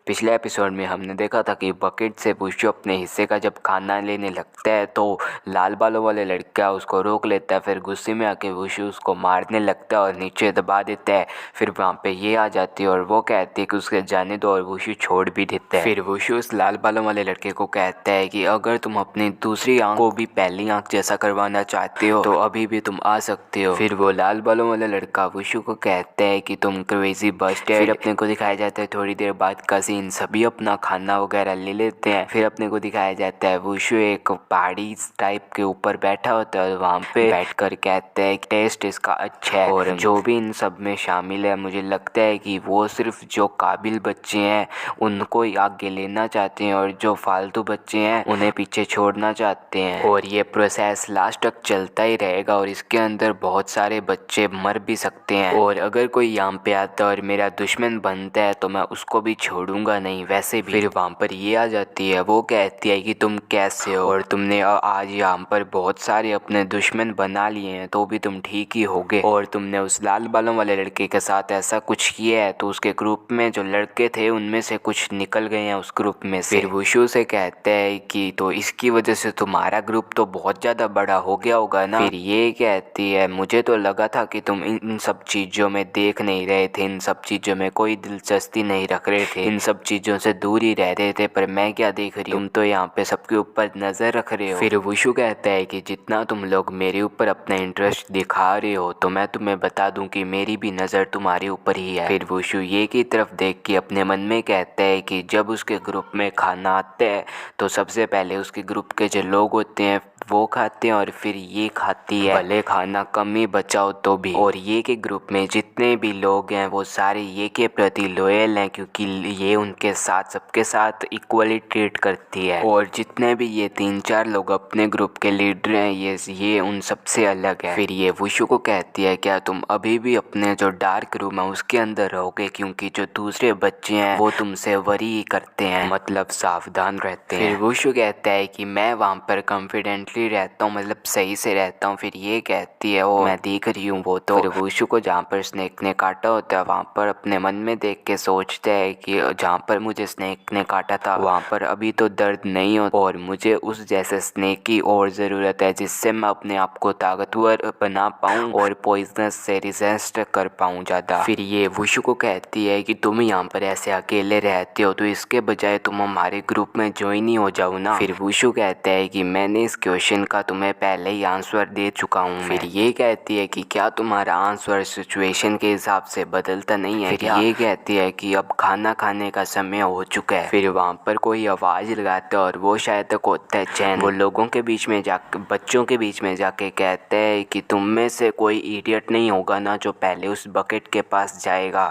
पिछले एपिसोड में हमने देखा था कि बकेट से वुशु अपने हिस्से का जब खाना लेने लगता है तो लाल बालों वाले लड़का उसको रोक लेता है। फिर गुस्से में आके वुशु उसको मारने लगता है और नीचे दबा देता है। फिर वहाँ पे ये आ जाती है और वो कहती है कि उसके जाने दो और वुशु छोड़ भी देता है। फिर वुशु उस लाल बालों वाले लड़के को कहता है कि अगर तुम अपनी दूसरी आँख को भी पहली आँख जैसा करवाना चाहते हो तो अभी भी तुम आ सकते हो। फिर वो लाल बालों वाला लड़का वुशु को कहता है कि तुम क्रेजी बस्ट है। फिर अपने को दिखाया जाता है थोड़ी देर बाद का सीन कसीन सभी अपना खाना वगैरह ले लेते हैं। फिर अपने को दिखाया जाता है वुशु एक पहाड़ी टाइप के ऊपर बैठा होता है और वहाँ पे बैठकर कहता है टेस्ट इसका अच्छा है। और जो भी इन सब में शामिल है मुझे लगता है कि वो सिर्फ जो काबिल बच्चे हैं उनको ही आगे लेना चाहते हैं और जो फालतू बच्चे हैं उन्हें पीछे छोड़ना चाहते हैं। और ये प्रोसेस लास्ट तक चलता ही रहेगा और इसके अंदर बहुत सारे बच्चे मर भी सकते हैं। और अगर कोई यहाँ पे आता है और मेरा दुश्मन बनता है तो मैं उसको भी छोड़ूंगा नहीं वैसे भी। फिर वहाँ पर ये आ जाती है, वो कहती है कि तुम कैसे हो और तुमने आज यहाँ पर बहुत सारे अपने दुश्मन बना लिए हैं तो भी तुम ठीक ही होगे। और तुमने उस लाल बालों वाले लड़के के साथ ऐसा कुछ किया है तो उसके ग्रुप में जो लड़के थे उनमें से कुछ निकल गए हैं उस ग्रुप में से। फिर वुशु से कहते हैं कि तो इसकी वजह से तुम्हारा ग्रुप तो बहुत ज़्यादा बड़ा हो गया होगा ना। फिर ये कहती है मुझे तो लगा था कि तुम इन सब चीज़ों में देख नहीं रहे थे, इन सब चीज़ों में कोई दिलचस्पी नहीं रख रहे थे, इन सब चीज़ों से दूर ही रह रहे थे, पर मैं क्या देख रही हूँ, तुम तो यहाँ पे सबके ऊपर नज़र रख रहे हो। फिर वुशु कहता है कि जितना तुम लोग मेरे ऊपर अपना इंटरेस्ट दिखा रहे हो तो मैं तुम्हें बता दूं कि मेरी भी नज़र तुम्हारे ऊपर ही है। फिर वुशु ये की तरफ देख के अपने मन में कहता है कि जब उसके ग्रुप में खाना आता है तो सबसे पहले उसके ग्रुप के जो लोग होते हैं वो खाते हैं और फिर ये खाती है, भले खाना कम ही बचाओ तो भी। और ये के ग्रुप में जितने भी लोग हैं वो सारे ये के प्रति लॉयल हैं क्योंकि ये उनके साथ सबके साथ इक्वली ट्रीट करती है। और जितने भी ये 3-4 लोग अपने ग्रुप के लीडर हैं ये उन सबसे अलग है। फिर ये वुशु को कहती है क्या तुम अभी भी अपने जो डार्क रूम है उसके अंदर रहोगे क्योंकि जो दूसरे बच्चे हैं वो तुमसे वरी करते हैं, मतलब सावधान रहते हैं। फिर वुशु कहता है कि मैं वहाँ पर कॉन्फिडेंटली रहता हूँ, मतलब सही से रहता हूँ। फिर ये कहती है वो मैं देख रही हूँ वो तो। फिर वुशु को जहाँ पर स्नेक ने काटा होता है वहाँ पर अपने मन में देख के सोचता है कि जहाँ पर मुझे स्नेक ने काटा था वहाँ पर अभी तो दर्द नहीं हो और मुझे उस जैसे स्नेक की और ज़रूरत है जिससे मैं अपने आप को ताकतवर बना पाऊँ और पॉइजनस से रेजिस्ट कर पाऊँ ज़्यादा। फिर ये वुशु को कहती है कि तुम यहाँ पर ऐसे अकेले रहते हो तो इसके बजाय तुम हमारे ग्रुप में ज्वाइन ही हो जाओ ना। फिर वुशु कहता है कि मैंने इस क्वेश्चन का तुम्हें पहले ही आंसर दे चुका हूँ। फिर ये कहती है कि क्या तुम्हारा आंसर सिचुएशन के हिसाब से बदलता नहीं है? फिर ये कहती है कि अब खाना खाने का समय हो चुका है। फिर वहाँ पर कोई आवाज़ लगाता है और वो शायद तक होता है चैन। वो लोगों के बीच में बच्चों के बीच में जाके कहते हैं कि तुम में से कोई इडियट नहीं होगा ना जो पहले उस बकेट के पास जाएगा,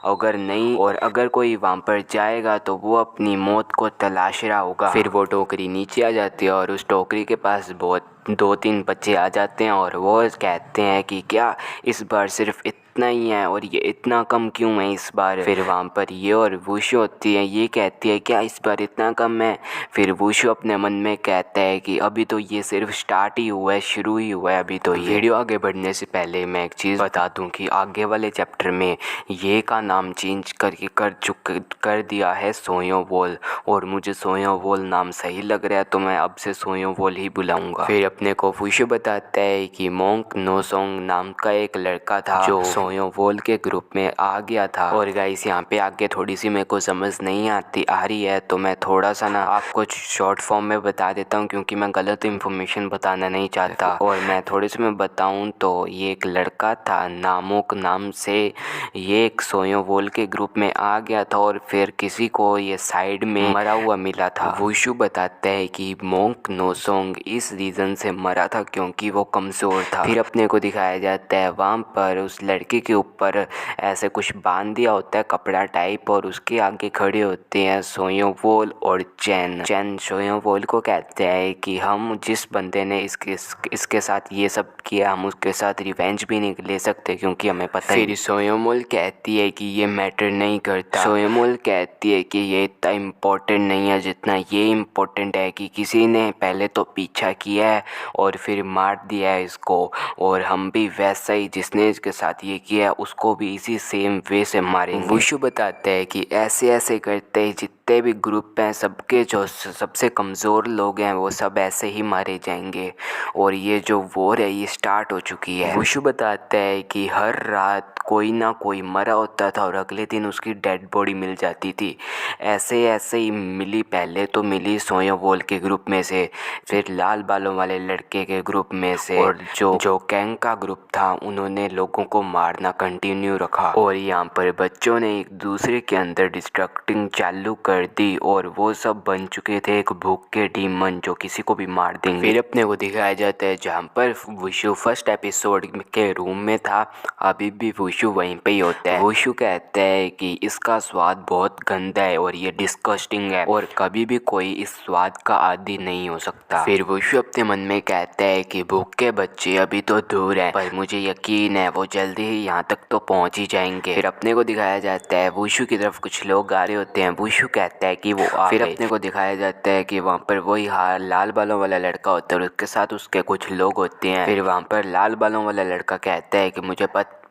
अगर नहीं और अगर कोई वहाँ पर जाएगा तो वो अपनी मौत को तलाश रहा होगा। फिर वो टोकरी नीचे आ जाती है और उस टोकरी के पास बहुत 2-3 बच्चे आ जाते हैं और वो कहते हैं कि क्या इस बार सिर्फ इतना ही है और ये इतना कम क्यों है इस बार। फिर वहाँ पर ये और वुशु होती है, ये कहती है क्या इस बार इतना कम है। फिर वुशु अपने मन में कहता है कि अभी तो ये सिर्फ स्टार्ट ही हुआ है, शुरू ही हुआ है अभी तो। ये वीडियो आगे बढ़ने से पहले मैं एक चीज़ बता दूं कि आगे वाले चैप्टर में ये का नाम चेंज कर दिया है सोयोवोल और मुझे सोयोवोल नाम सही लग रहा है तो मैं अब से सोयोवोल ही बुलाऊंगा। फिर अपने को वुशु बताता है कि मोंक नोसोंग नाम का एक लड़का था जो सोयोवोल के ग्रुप में आ गया था। और गाइस यहाँ पे आगे थोड़ी सी मेरे को समझ नहीं आ रही है तो मैं थोड़ा सा ना आपको शॉर्ट फॉर्म में बता देता हूँ क्योंकि मैं गलत इन्फॉर्मेशन बताना नहीं चाहता। और मैं थोड़ी सी मैं बताऊँ तो ये एक लड़का था नामोक नाम से, ये एक सोयोवोल के ग्रुप में आ गया था और फिर किसी को ये साइड में मरा हुआ मिला था। वुशु बताता है कि मोंक नोसोंग इस रीज़न से मरा था क्योंकि वो कमज़ोर था। फिर अपने को दिखाया जाता है वहाँ पर उस लड़के के ऊपर ऐसे कुछ बांध दिया होता है कपड़ा टाइप और उसके आगे खड़े होते हैं सोयोवोल और चैन सोयोवोल को कहते हैं कि हम जिस बंदे ने इसके साथ ये सब किया हम उसके साथ रिवेंज भी नहीं ले सकते क्योंकि हमें पता है। फिर सोयोवोल कहती है कि ये मैटर नहीं करता। सोयोवोल कहती है कि ये इतना इम्पोर्टेंट नहीं है जितना ये इम्पोर्टेंट है कि किसी ने पहले तो पीछा किया है और फिर मार दिया है इसको और हम भी वैसा ही जिसने इसके साथ ये किया है उसको भी इसी सेम वे से मारेंगे। वुशु बताते हैं कि ऐसे ऐसे करते ही जितने जितने भी ग्रुप हैं सबके जो सबसे कमज़ोर लोग हैं वो सब ऐसे ही मारे जाएंगे और ये जो वॉर है ये स्टार्ट हो चुकी है। वुशु बताता है कि हर रात कोई ना कोई मरा होता था और अगले दिन उसकी डेड बॉडी मिल जाती थी। ऐसे ऐसे ही मिली, पहले तो मिली सोयोवॉल के ग्रुप में से, फिर लाल बालों वाले लड़के के ग्रुप में से, और जो कैंग का ग्रुप था उन्होंने लोगों को मारना कंटिन्यू रखा और यहाँ पर बच्चों ने एक दूसरे के अंदर डिस्ट्रक्टिंग चालू कर दी और वो सब बन चुके थे एक भूख के डीमन जो किसी को भी मार देंगे। फिर अपने को दिखाया जाता है जहाँ पर वुशु फर्स्ट एपिसोड के रूम में था, अभी भी वुशु वहीं पे ही होता है। वुशु कहता है कि इसका स्वाद बहुत गंदा है और ये डिस्गस्टिंग है और कभी भी कोई इस स्वाद का आदी नहीं हो सकता। फिर वुशु अपने मन में कहता है कि भूखे बच्चे अभी तो दूर हैं, पर मुझे यकीन है वो जल्दी ही यहाँ तक तो पहुँच ही जाएंगे। फिर अपने को दिखाया जाता है वुशु की तरफ कुछ लोग आ रहे होते हैं। वुशु कहता है कि वो आ फिर अपने को दिखाया जाता है कि वहाँ पर वही लाल बालों वाला लड़का होता है और उसके साथ उसके कुछ लोग होते हैं। फिर वहाँ पर लाल बालों वाला लड़का कहता है कि मुझे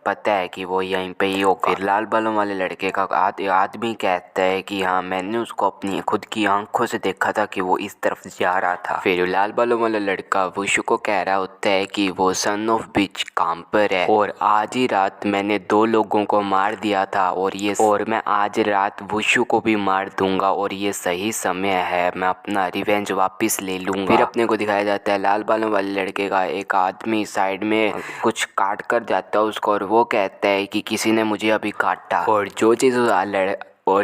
पता है कि वो यहीं पे ही होगा। फिर लाल बालों वाले लड़के का आदमी कहता है कि हाँ, मैंने उसको अपनी खुद की आंखों से देखा था कि वो इस तरफ जा रहा था। फिर लाल बालों वाला लड़का वुशु को कह रहा होता है कि वो सन ऑफ बिच काम पर है और आज ही रात मैंने 2 लोगों को मार दिया था और मैं आज रात वुशु को भी मार दूंगा और ये सही समय है, मैं अपना रिवेंज वापस ले लूंगा। फिर अपने को दिखाया जाता है लाल बालों वाले लड़के का एक आदमी साइड में कुछ काट कर जाता है उसको और वो कहता है कि किसी ने मुझे अभी काटा, और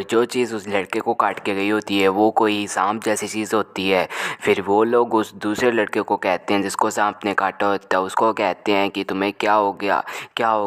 जो चीज़ उस लड़के को काट के गई होती है वो कोई सांप जैसी चीज़ होती है। फिर वो लोग उस दूसरे लड़के को कहते हैं जिसको सांप ने काटा होता है, उसको कहते हैं कि तुम्हें क्या हो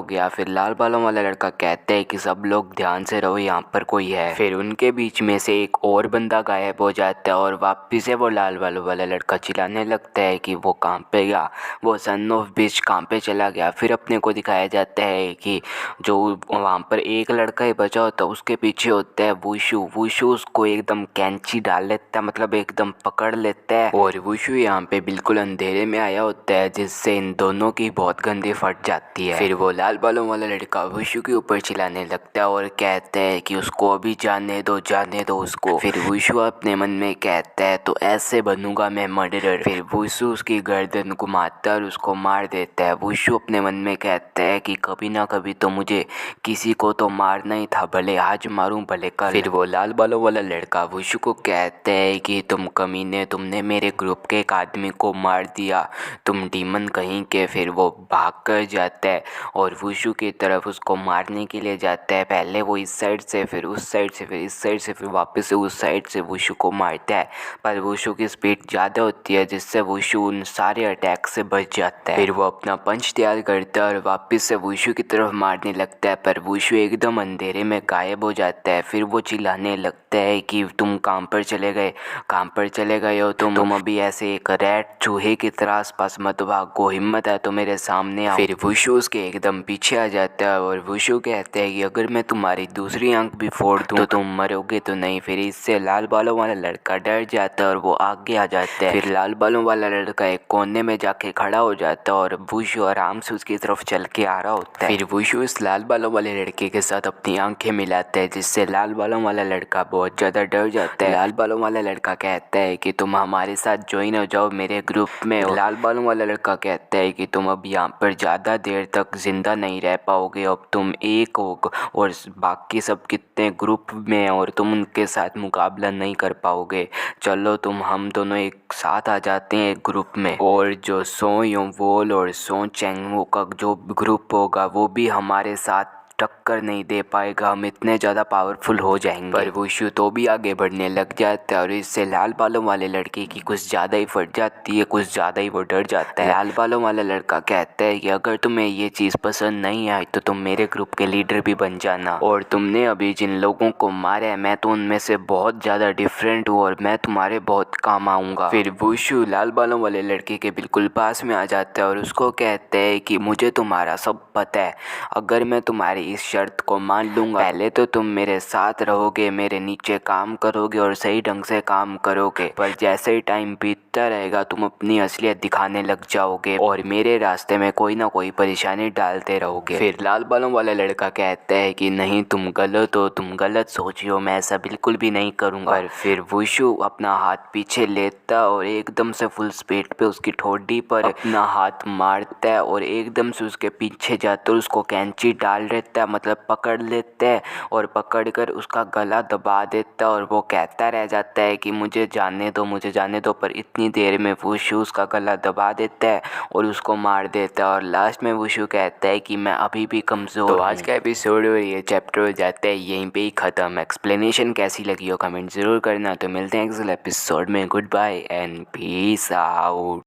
गया। फिर लाल बालों वाला लड़का कहता है कि सब लोग ध्यान से रहो, यहाँ पर कोई है। फिर उनके बीच में से एक और बंदा गायब हो जाता है और वापिस से वो लाल बालों वाला लड़का चिल्लाने लगता है कि वो कहाँ पे गया, वो सन ऑफ बिच कहाँ पे चला गया। फिर अपने को दिखाया जाता है कि जो वहाँ पर एक लड़का ही बचा होता है उसके पीछे होता है वुशु उसको एकदम कैंची डाल लेता है, मतलब एकदम पकड़ लेता है और वुशु यहाँ पे बिल्कुल अंधेरे में आया होता है जिससे इन दोनों की बहुत गंदी फट जाती है। फिर वो लाल बालों वाला लड़का वुशु के ऊपर चिल्लाने लगता है और कहता है कि उसको अभी जाने दो उसको। फिर वुशु अपने मन में कहता है तो ऐसे बनूंगा मैं मर्डरर। फिर वुशु उसकी गर्दन घुमाता और उसको मार देता है। वुशु अपने मन में कहता है कि कभी ना कभी तो मुझे किसी को तो मारना ही था, भले आज मारूं भले कल। फिर वो लाल बालों वाला लड़का वुशु को कहता है कि तुम कमीने, तुमने मेरे ग्रुप के एक आदमी को मार दिया, तुम डीमन कहीं के। फिर वो भाग कर जाता है और वुशु की तरफ उसको मारने के लिए जाता है। पहले वो इस साइड से, फिर उस साइड से, फिर इस साइड से, फिर वापस से उस साइड से वुशु को मारता है, पर वुशु की स्पीड ज़्यादा होती है जिससे वुशु उन सारे अटैक से बच जाता है। फिर वो अपना पंच तैयार करता है और वापस से वुशु की तरफ मारने लगता है, पर वुशु एकदम अंधेरे में गायब हो जाता है। फिर वो चिल्लाने लगता है कि तुम कहाँ पर चले गए हो, तुम अभी ऐसे एक रैट चूहे की तरह आसपास मत भागो, हिम्मत है तो मेरे सामने आओ। फिर वुशु उसके एकदम पीछे आ जाता है और वुशु कहता है कि अगर मैं तुम्हारी दूसरी आंख भी फोड़ दूं तो तुम मरोगे तो नहीं। फिर इससे लाल बालों वाला लड़का डर जाता है और वो आगे आ जाता है। फिर लाल बालों वाला लड़का एक कोने में जाके खड़ा हो जाता है और वुशु आराम से उसकी तरफ चल के आ रहा होता है। फिर वुशु इस लाल बालों वाले लड़के के साथ अपनी आंखें मिलाता है जिससे लाल बालों वाला लड़का बहुत ज़्यादा डर जाता है। लाल बालों वाला लड़का कहता है कि तुम हमारे साथ ज्वाइन हो जाओ मेरे ग्रुप में। लाल बालों वाला लड़का कहता है कि तुम अब यहाँ पर ज़्यादा देर तक जिंदा नहीं रह पाओगे, अब तुम एक हो और बाकी सब कितने ग्रुप में और तुम उनके साथ मुकाबला नहीं कर पाओगे। चलो हम दोनों एक साथ आ जाते हैं एक ग्रुप में, और जो सो योंगवॉल और सो चेंगवो का जो ग्रुप होगा वो भी हमारे साथ टक्कर नहीं दे पाएगा, हम इतने ज़्यादा पावरफुल हो जाएंगे। पर वुशु तो भी आगे बढ़ने लग जाता है और इससे लाल बालों वाले लड़के की कुछ ज़्यादा ही फट जाती है, कुछ ज़्यादा ही वो डर जाता है। लाल बालों वाला लड़का कहता है कि अगर तुम्हें ये चीज़ पसंद नहीं आई तो तुम मेरे ग्रुप के लीडर भी बन जाना, और तुमने अभी जिन लोगों को मारा है मैं तो उनमें से बहुत ज़्यादा डिफरेंट हूँ और मैं तुम्हारे बहुत काम आऊँगा। फिर वुशु लाल बालों वाले लड़के के बिल्कुल पास में आ जाता है और उसको कहता है कि मुझे तुम्हारा सब पता है, अगर मैं तुम्हारी इस शर्त को मान लूँगा। पहले तो तुम मेरे साथ रहोगे, मेरे नीचे काम करोगे और सही ढंग से काम करोगे, पर जैसे ही टाइम बीतता रहेगा तुम अपनी असलियत दिखाने लग जाओगे और मेरे रास्ते में कोई ना कोई परेशानी डालते रहोगे। फिर लाल बालों वाला लड़का कहता है कि नहीं, तुम गलत हो, तुम गलत सोची हो, मैं ऐसा बिल्कुल भी नहीं करूँगा। और फिर वुशु अपना हाथ पीछे लेता और एकदम से फुल स्पीड पे उसकी ठोडी पर अपना हाथ मारता है और एकदम से उसके पीछे जाता है, उसको कैंची डाल देता है, मतलब पकड़ लेता है और पकड़कर उसका गला दबा देता है और वो कहता रह जाता है कि मुझे जाने दो, मुझे जाने दो। पर इतनी देर में वुशु उसका गला दबा देता है और उसको मार देता है और लास्ट में वुशु कहता है कि मैं अभी भी कमज़ोर हूँ। तो आज का एपिसोड और ये चैप्टर हो जाता है यहीं पे ही ख़त्म। एक्सप्लेनेशन कैसी लगी हो कमेंट ज़रूर करना। तो मिलते हैं अगले एपिसोड में। Goodbye and peace out.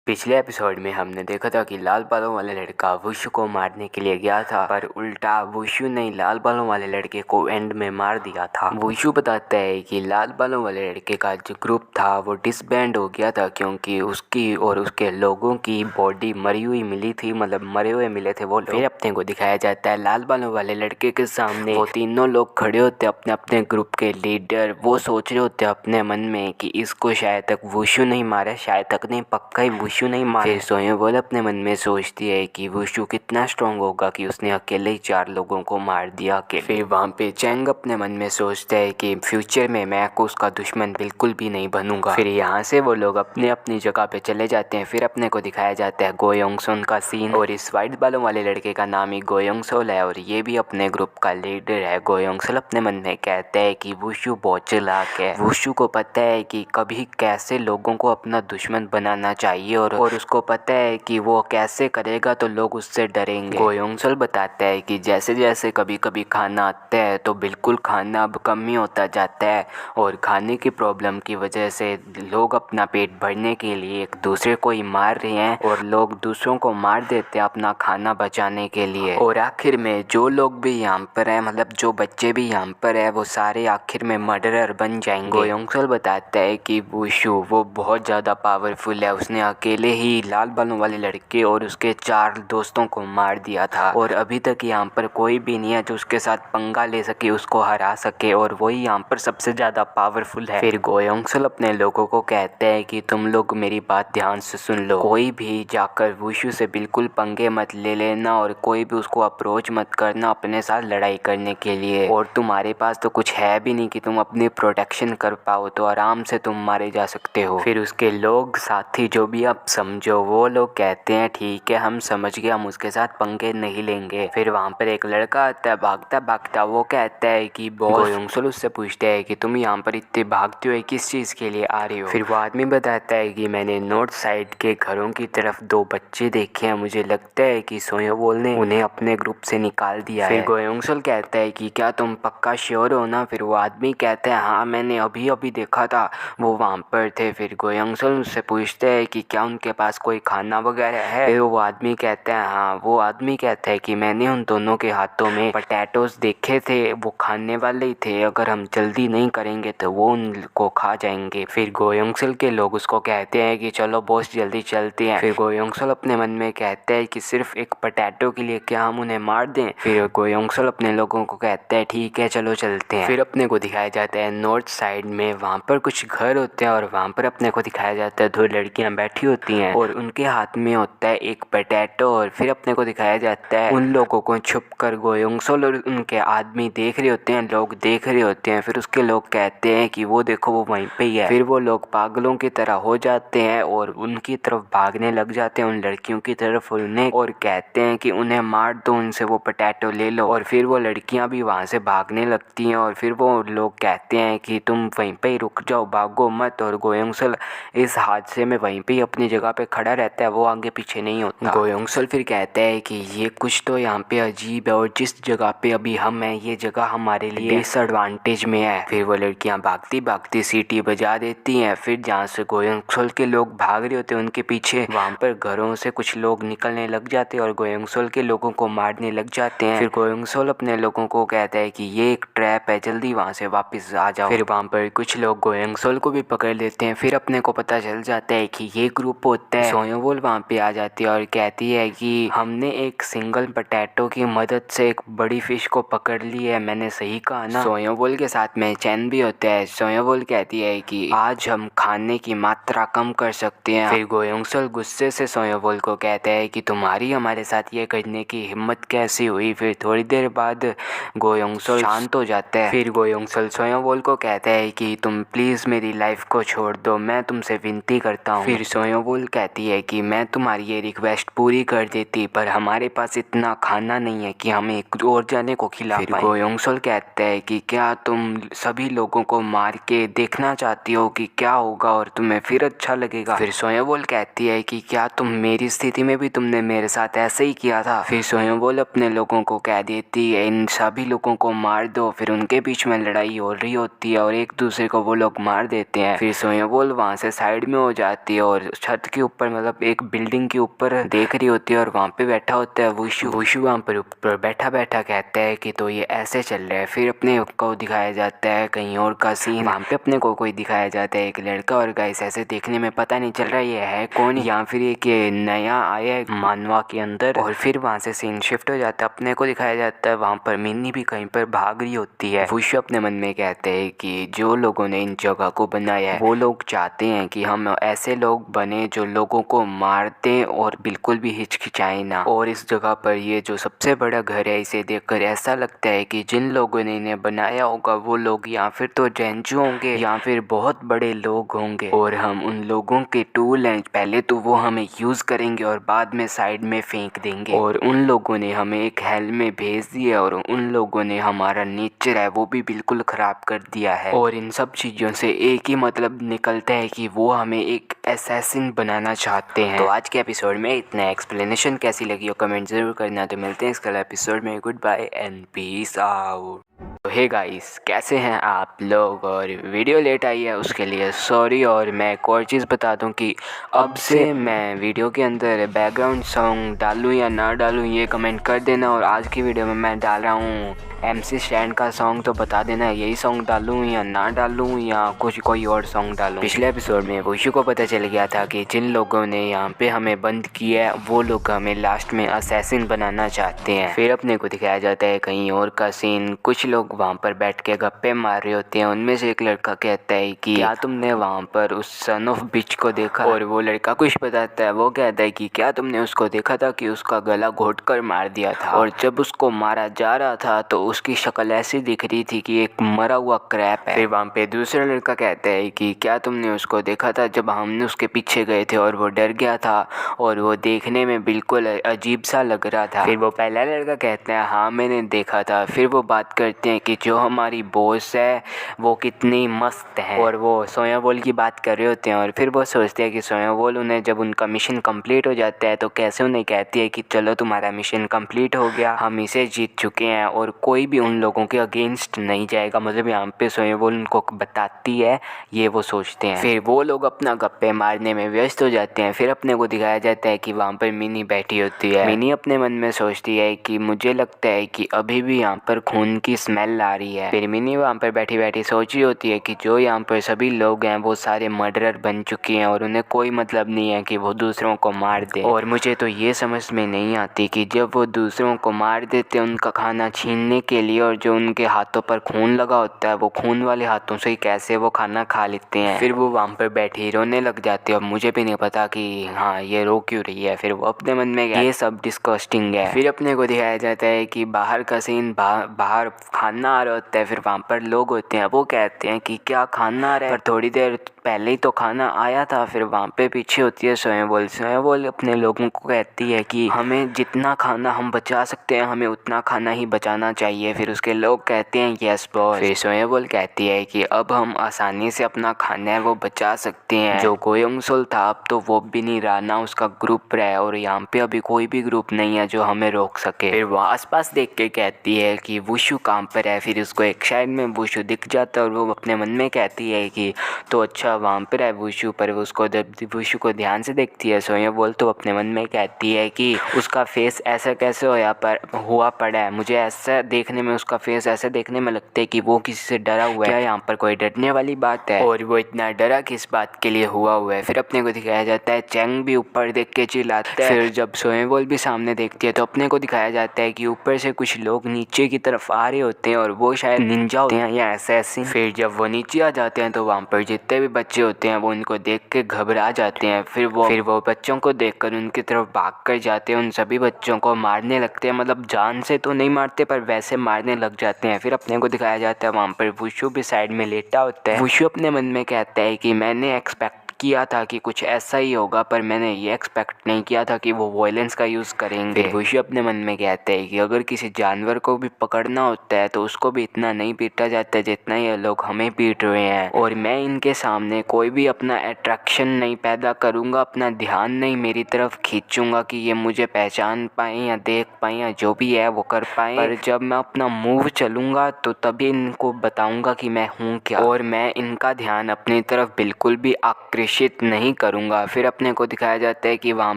पिछले एपिसोड में हमने देखा था कि लाल बालों वाले लड़का वुशु को मारने के लिए गया था, पर उल्टा वुशु ने लाल बालों वाले लड़के को एंड में मार दिया था। वुशु बताता है कि लाल बालों वाले लड़के का जो ग्रुप था वो डिसबैंड हो गया था क्योंकि उसकी और उसके लोगों की बॉडी मरी हुई मिली थी, मतलब मरे हुए मिले थे वो लोग। फिर अपने को दिखाया जाता है लाल बालों वाले लड़के के सामने वो तीनों लोग खड़े होते अपने अपने ग्रुप के लीडर। वो सोच रहे होते अपने मन में कि इसको शायद तक वुशु नहीं मारे, शायद तक नहीं, पक्का ही वुशु नहीं मारे। फिर सोयोबोल अपने मन में सोचती है कि वुशु कितना स्ट्रांग होगा कि उसने अकेले ही 4 लोगों को मार दिया अकेले। फिर वहाँ पे चैंग अपने मन में सोचता है कि फ्यूचर में मैं को उसका दुश्मन बिल्कुल भी नहीं बनूंगा। फिर यहाँ से वो लोग अपनी अपनी जगह पे चले जाते हैं। फिर अपने को दिखाया जाता है गोयोंगसोल का सीन और इस वाइट बालों वाले लड़के का नाम ही गोयोंगसोल है और ये भी अपने ग्रुप का लीडर है। गोयोंगसोल अपने मन में कहता है कि वुशु बहुत चालाक है, वुशु को पता है कि कभी कैसे लोगों को अपना दुश्मन बनाना चाहिए और उसको पता है कि वो कैसे करेगा तो लोग उससे डरेंगे। गोयोंगसोल बताता है कि जैसे जैसे कभी कभी खाना आता है तो बिल्कुल खाना अब कम ही होता जाता है और खाने की प्रॉब्लम की वजह से लोग अपना पेट भरने के लिए एक दूसरे को ही मार रहे हैं और लोग दूसरों को मार देते हैं अपना खाना बचाने के लिए। और आखिर में जो लोग भी यहाँ पर है, मतलब जो बच्चे भी यहाँ पर है, वो सारे आखिर में मर्डरर बन जाएंगे। गोयोंगसोल बताता है कि वुशु वो बहुत ज़्यादा पावरफुल है, उसने अकेले ही लाल बालों वाले लड़के और उसके 4 दोस्तों को मार दिया था और अभी तक यहाँ पर कोई भी नहीं है जो उसके साथ पंगा ले सके, उसको हरा सके और वही यहाँ पर सबसे ज़्यादा पावरफुल है। फिर गोयोंगसोल अपने लोगों को कहते हैं कि तुम लोग मेरी बात ध्यान से सुन लो, कोई भी जाकर वुशु से बिल्कुल पंगे मत ले लेना और कोई भी उसको अप्रोच मत करना अपने साथ लड़ाई करने के लिए। और तुम्हारे पास तो कुछ है भी नहीं कि तुम अपनी प्रोटेक्शन कर पाओ, तो आराम से तुम मारे जा सकते हो। फिर उसके लोग साथी जो भी आप समझो वो लोग कहते हैं ठीक है हम समझ गए, हम उसके साथ पंगे नहीं लेंगे। फिर वहाँ पर एक लड़का आता है भागता भागता, वो कहता है कि बॉस। गोयोंगसोल उससे पूछते हैं कि तुम यहाँ पर इतने भागते हो किस चीज़ के लिए आ रही हो। फिर वो आदमी बताता है कि मैंने नॉर्थ साइड के घरों की तरफ 2 बच्चे देखे हैं, मुझे लगता है कि सोयोबोल ने उन्हें अपने ग्रुप से निकाल दिया है। फिर गोयोंगसोल कहता है कि क्या तुम पक्का श्योर हो ना। फिर वो आदमी कहता है हाँ मैंने अभी अभी देखा था, वो वहाँ पर थे। फिर गोयोंगसोल उससे पूछते हैं कि क्या उनके पास कोई खाना वगैरह है। फिर वो आदमी कहता है हाँ। वो आदमी कहता है कि मैंने उन दोनों के हाथों में पोटैटोस देखे थे, वो खाने वाले ही थे, अगर हम जल्दी नहीं करेंगे तो वो उनको खा जाएंगे। फिर गोयोंगसोल के लोग उसको कहते हैं कि चलो बॉस जल्दी चलते हैं। फिर गोयोंगसोल अपने मन में कहता है कि सिर्फ एक पोटैटो के लिए क्या हम उन्हें मार दें। फिर गोयोंगसोल अपने लोगों को कहता है ठीक है चलो चलते हैं। फिर अपने को दिखाया जाता है नॉर्थ साइड में, वहाँ पर कुछ घर होते हैं और वहाँ पर अपने को दिखाया जाता है 2 लड़कियाँ बैठी होती हैं और उनके हाथ में होता है एक पोटैटो। और फिर अपने को दिखाया जाता है उन लोगों को छुप कर गोयोंगसोल और उनके आदमी देख रहे होते हैं, लोग देख रहे होते हैं। फिर उसके लोग कहते हैं कि वो देखो वो वहीं पे ही है। फिर वो लोग पागलों की तरह हो जाते हैं और उनकी तरफ भागने लग जाते हैं, उन लड़कियों की तरफ उन्हें, और कहते हैं कि उन्हें मार दो, उनसे वो पोटैटो ले लो। और फिर वो लड़कियां भी वहाँ से भागने लगती हैं और फिर वो लोग कहते हैं कि तुम वहीं पे ही रुक जाओ, भागो मत। और गोयोंगसोल इस हादसे में वहीं पे ही अपनी जगह पे खड़ा रहता है, वो आगे पीछे नहीं होता। गोयोंगसोल फिर कहता है कि ये कुछ तो यहाँ पे अजीब है और जिस जगह पे अभी हम हैं ये जगह हमारे लिए डिसएडवांटेज में है। फिर वो लड़कियाँ भागती भागती सीटी बजा देती हैं। फिर जहाँ से गोयोंगसोल के लोग भाग रहे होते हैं उनके पीछे वहाँ पर घरों से कुछ लोग निकलने लग जाते हैं और गोयोंगसोल के लोगों को मारने लग जाते हैं। फिर गोयोंगसोल अपने लोगों को कहता है कि ये एक ट्रैप है, जल्दी वहाँ से वापस आ जाओ। फिर वहाँ पर कुछ लोग गोयोंगसोल को भी पकड़ लेते हैं। फिर अपने को पता चल जाता है कि ये ग्रुप ग्रुप होता है। सोयाबोल वहाँ पे आ जाती है और कहती है कि हमने एक सिंगल पोटैटो की मदद से एक बड़ी फिश को पकड़ ली है, मैंने सही कहा ना। सोयाबोल के साथ में चैन भी होता है। सोयाबोल कहती है कि आज हम खाने की मात्रा कम कर सकते हैं। फिर गोयोंगसल गुस्से से सोयाबोल को कहता है कि तुम्हारी हमारे साथ ये करने की हिम्मत कैसी हुई। फिर थोड़ी देर बाद गोयोंगसल शांत हो जाता है। फिर गोयोंगसल सोयाबोल को कहता है कि तुम प्लीज़ मेरी लाइफ को छोड़ दो, मैं तुमसे विनती करता हूँ। फिर सोयाबोल कहती है कि मैं तुम्हारी ये रिक्वेस्ट पूरी कर देती, पर हमारे पास इतना खाना नहीं है कि हम एक और जाने को खिला पाएं। फिर गोयोंगसल कहता है कि क्या तुम सभी लोगों को मार के देखना चाहती हो कि क्या होगा और तुम्हें फिर अच्छा लगेगा। फिर सोयाबोल कहती है कि क्या तुम मेरी स्थिति में भी तुमने मेरे साथ ऐसे ही किया था। फिर सोयाबोल अपने लोगों को कह देती है इन सभी लोगों को मार दो। फिर उनके बीच में लड़ाई हो रही होती है और एक दूसरे को वो लोग मार देते हैं। फिर सोयाबोल वहाँ से साइड में हो जाती है और छत के ऊपर मतलब एक बिल्डिंग के ऊपर देख रही होती है और वहाँ पे बैठा होता है वुशु। वुशु वहाँ पर ऊपर बैठा बैठा कहता है कि तो ये ऐसे चल रहा है। फिर अपने को दिखाया जाता है कहीं और का सीन। वहाँ पे अपने को कोई दिखाया जाता है एक लड़का और गाइस ऐसे देखने में पता नहीं चल रहा ये है कौन, या फिर एक नया आया है मानवा के अंदर। और फिर वहाँ से सीन शिफ्ट हो जाता है, अपने को दिखाया जाता है वहाँ पर मिन्नी भी कहीं पर भाग रही होती है। वुशु अपने मन में कहते हैं कि जो लोगों ने इन जगह को बनाया है वो लोग चाहते हैं कि हम ऐसे लोग बने जो लोगों को मारते और बिल्कुल भी हिचकिचाएं ना। और इस जगह पर ये जो सबसे बड़ा घर है इसे देखकर ऐसा लगता है कि जिन लोगों ने इन्हें बनाया होगा वो लोग या फिर तो जेंजू होंगे या फिर बहुत बड़े लोग होंगे और हम उन लोगों के टूल हैं, पहले तो वो हमें यूज़ करेंगे और बाद में साइड में फेंक देंगे। और उन लोगों ने हमें एक हेल में भेज दिया और उन लोगों ने हमारा नेचर है वो भी बिल्कुल ख़राब कर दिया है। और इन सब चीज़ों से एक ही मतलब निकलता है कि वो हमें एक असैसिन बनाना चाहते हैं। तो आज के एपिसोड में इतना। एक्सप्लेनेशन कैसी लगी हो कमेंट ज़रूर करना। तो मिलते हैं इस कल एपिसोड में। Goodbye and peace out. तो हे गाइस कैसे हैं आप लोग, और वीडियो लेट आई है उसके लिए सॉरी। और मैं एक और चीज़ बता दूं कि अब से मैं वीडियो के अंदर बैकग्राउंड सॉन्ग डालूं या ना डालूं ये कमेंट कर देना। और आज की वीडियो में मैं डाल रहा हूँ MC स्टैंड का सॉन्ग, तो बता देना यही सॉन्ग डालूं या ना डालूं या कुछ कोई और सॉन्ग डालूं। पिछले एपिसोड में वुशु को पता चल गया था कि जिन लोगों ने यहाँ पे हमें बंद किया है वो लोग हमें लास्ट में असैसिन बनाना चाहते हैं। फिर अपने को दिखाया जाता है कहीं और का सीन, कुछ लोग वहाँ पर बैठ के गप्पे मार रहे होते हैं। उनमें से एक लड़का कहता है कि क्या तुमने वहाँ पर उस सन ऑफ बिच को देखा। और वो लड़का कुछ बताता है, वो कहता है कि क्या तुमने उसको देखा था कि उसका गला घोट कर मार दिया था और जब उसको मारा जा रहा था तो उसकी शक्ल ऐसी दिख रही थी कि एक मरा हुआ क्रैप है। फिर वहाँ पे दूसरा लड़का कहता है कि क्या तुमने उसको देखा था जब हमने उसके पीछे गए थे और वो डर गया था और वो देखने में बिल्कुल अजीब सा लग रहा था। फिर वो पहला लड़का कहता है हाँ मैंने देखा था। फिर वो बात करते हैं कि जो हमारी बॉस है वो कितनी मस्त है और वो सोयाबोल की बात कर रहे होते हैं। और फिर वो सोचते हैं कि सोयाबोल उन्हें जब उनका मिशन कंप्लीट हो जाता है तो कैसे उन्हें कहती है कि चलो तुम्हारा मिशन कंप्लीट हो गया, हम इसे जीत चुके हैं और कोई भी उन लोगों के अगेंस्ट नहीं जाएगा। मतलब यहाँ पे सोयाबोल उनको बताती है, ये वो सोचते हैं। फिर वो लोग अपना गप्पे मारने में व्यस्त हो जाते हैं। फिर अपने को दिखाया जाता है कि वहाँ पर मिनी बैठी होती है। मिनी अपने मन में सोचती है कि मुझे लगता है कि अभी भी यहाँ पर खून की स्मेल आ रही है। फिर मिनी वहाँ पर बैठी बैठी सोच रही होती है कि जो यहाँ पर सभी लोग हैं वो सारे मर्डरर बन चुके हैं और उन्हें कोई मतलब नहीं है कि वो दूसरों को मार दे। और मुझे तो ये समझ में नहीं आती कि जब वो दूसरों को मार देते हैं उनका खाना छीनने के लिए और जो उनके हाथों पर खून लगा होता है वो खून वाले हाथों से ही कैसे वो खाना खा लेते हैं। फिर वो वहाँ पर बैठी रोने लग जाती है और मुझे भी नहीं पता कि हाँ ये रो क्यों रही है। फिर वो अपने मन में ये सब डिस्कस्टिंग है। फिर अपने को दिखाया जाता है कि बाहर का सीन, बाहर खाना आ रहा होता है। फिर वहाँ पर लोग होते हैं, वो कहते हैं कि क्या खाना आ रहा है, पर थोड़ी देर पहले ही तो खाना आया था। फिर वहाँ पे पीछे होती है सोयाबोल। सोयाबोल अपने लोगों को कहती है कि हमें जितना खाना हम बचा सकते हैं हमें उतना खाना ही बचाना चाहिए। फिर उसके लोग कहते हैं यस बॉस। फिर सोयाबोल कहती है कि अब हम आसानी से अपना खाना है वो बचा सकते हैं। जो गोयोंगसल था अब तो वो भी नहीं रहा, ना उसका ग्रुप रहा और यहाँ पे अभी कोई भी ग्रुप नहीं है जो हमें रोक सके। फिर वो आसपास देख के कहती है कि वुशु कहाँ पर है। फिर उसको एक साइड में वुशु दिख जाता है और वो अपने मन में कहती है कि तो अच्छा सा वाम्पिर है वुशु पर। उसको जब वुशु को ध्यान से देखती है सोया बोल तो अपने मन में कहती है कि उसका फेस ऐसा कैसे हुआ पड़ा है। मुझे ऐसा देखने में उसका फेस ऐसे देखने में लगता है कि वो किसी से डरा हुआ है। क्या यहाँ पर कोई डरने वाली बात है? और वो इतना डरा किस बात के लिए हुआ है? फिर अपने को दिखाया जाता है चैंग भी ऊपर देख के चिल्लाता है। फिर जब सोएबोल भी सामने देखती है तो अपने को दिखाया जाता है कि ऊपर से कुछ लोग नीचे की तरफ आ रहे होते हैं और वो शायद निंजा होते हैं या असैसिन। फिर जब वो नीचे आ जाते हैं तो वहाँ पर जितने भी बच्चे होते हैं वो उनको देख के घबरा जाते हैं। फिर वो बच्चों को देखकर उनकी तरफ भाग कर जाते हैं। उन सभी बच्चों को मारने लगते हैं, मतलब जान से तो नहीं मारते पर वैसे मारने लग जाते हैं। फिर अपने को दिखाया जाता है वहाँ पर वुशु भी साइड में लेटा होता है। वुशु अपने मन में कहता है कि मैंने एक्सपेक्ट किया था कि कुछ ऐसा ही होगा पर मैंने ये एक्सपेक्ट नहीं किया था कि वो वायलेंस का यूज़ करेंगे। वुशु अपने मन में कहते हैं कि अगर किसी जानवर को भी पकड़ना होता है तो उसको भी इतना नहीं पीटा जाता जितना ये लोग हमें पीट रहे हैं। और मैं इनके सामने कोई भी अपना अट्रैक्शन नहीं पैदा करूँगा, अपना ध्यान नहीं मेरी तरफ खींचूँगा कि ये मुझे पहचान पाएँ या देख पाएँ या जो भी है वो कर पाएँ। पर जब मैं अपना मूव चलूँगा तो तभी इनको बताऊँगा कि मैं हूँ क्या, और मैं इनका ध्यान अपनी तरफ बिल्कुल भी आकर्षित नहीं करूँगा। फिर अपने को दिखाया जाता है कि वहाँ